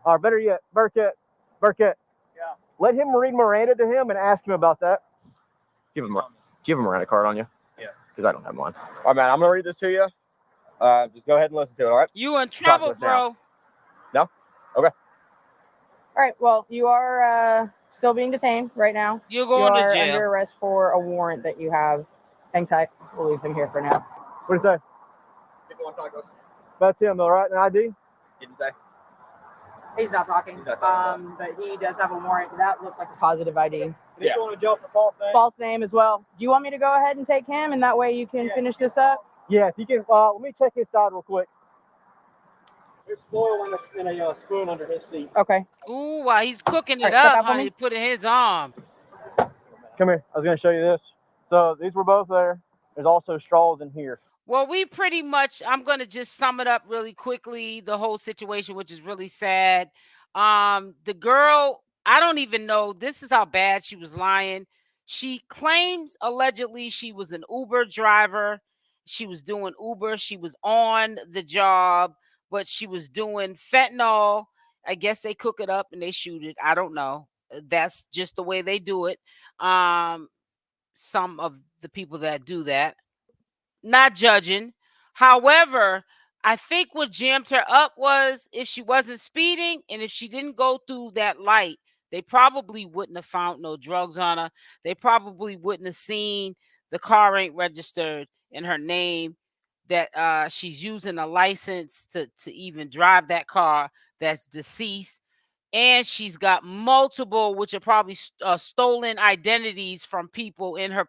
Or better yet, Burkett. Yeah. Let him read Miranda to him and ask him about that. Do you have a Miranda card on you? Yeah. Because I don't have one. All right, man, I'm going to read this to you. Just go ahead and listen to it, all right? You in trouble, bro. No? Okay. All right. Well, you are still being detained right now. You're going you to are jail. under arrest for a warrant that you have. Hang tight. We'll leave him here for now. What do you say? Give me one tacos. That's him, all right? An ID? Didn't say. He's not talking. But he does have a warrant. That looks like a positive ID. He's going to jail for false name? False name as well. Do you want me to go ahead and take him, and that way you can finish this up? Yeah, if you can. Let me check his side real quick. There's foil in a spoon under his seat. Okay. Ooh, while he's cooking it All right, step up, out for honey, me. put it in his arm. Come here. I was going to show you this. So these were both there. There's also straws in here. Well, we pretty much, I'm going to just sum it up really quickly, the whole situation, which is really sad. The girl, I don't even know, this is how bad she was lying. She claims allegedly she was an Uber driver. She was doing Uber. She was on the job, but she was doing fentanyl. I guess they cook it up and they shoot it. I don't know. That's just the way they do it. Some of the people that do that. Not judging. However, I think what jammed her up was if she wasn't speeding and if she didn't go through that light, they probably wouldn't have found no drugs on her. They probably wouldn't have seen the car ain't registered in her name. that she's using a license to even drive that car that's deceased. And she's got multiple, which are probably stolen identities from people in her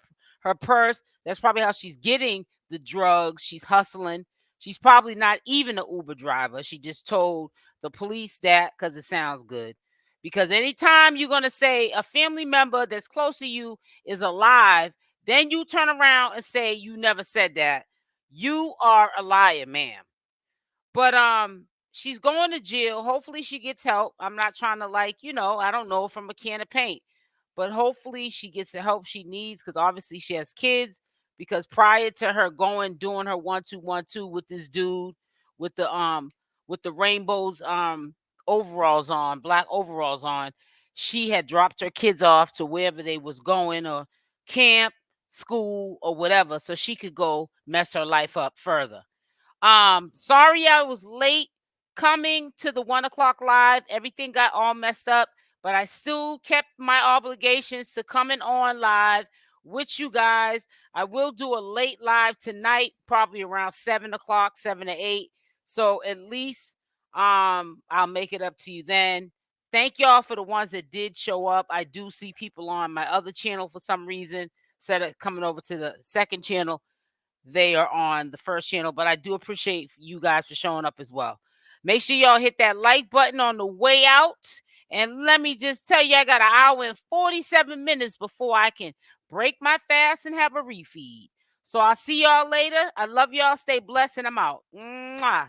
purse. That's probably how she's getting the drugs. She's hustling. She's probably not even an Uber driver. She just told the police that because it sounds good. Because anytime you're going to say a family member that's close to you is alive, then you turn around and say you never said that, you are a liar, ma'am. But she's going to jail. Hopefully she gets help. I'm not trying to, like, I don't know, from a can of paint. But hopefully she gets the help she needs, because obviously she has kids. Because prior to her doing her 1-2-1-2 with this dude with the rainbows overalls on, black overalls on, she had dropped her kids off to wherever they was going, or camp, school, or whatever, so she could go mess her life up further. Sorry I was late coming to the 1:00 live. Everything got all messed up, but I still kept my obligations to coming on live with you guys. I will do a late live tonight, probably around 7:00, 7 to 8. So at least I'll make it up to you then. Thank y'all for the ones that did show up. I do see people on my other channel for some reason, instead of coming over to the second channel, they are on the first channel. But I do appreciate you guys for showing up as well. Make sure y'all hit that like button on the way out. And let me just tell you, I got 1 hour and 47 minutes before I can break my fast and have a refeed. So I'll see y'all later. I love y'all. Stay blessed, and I'm out. Mwah.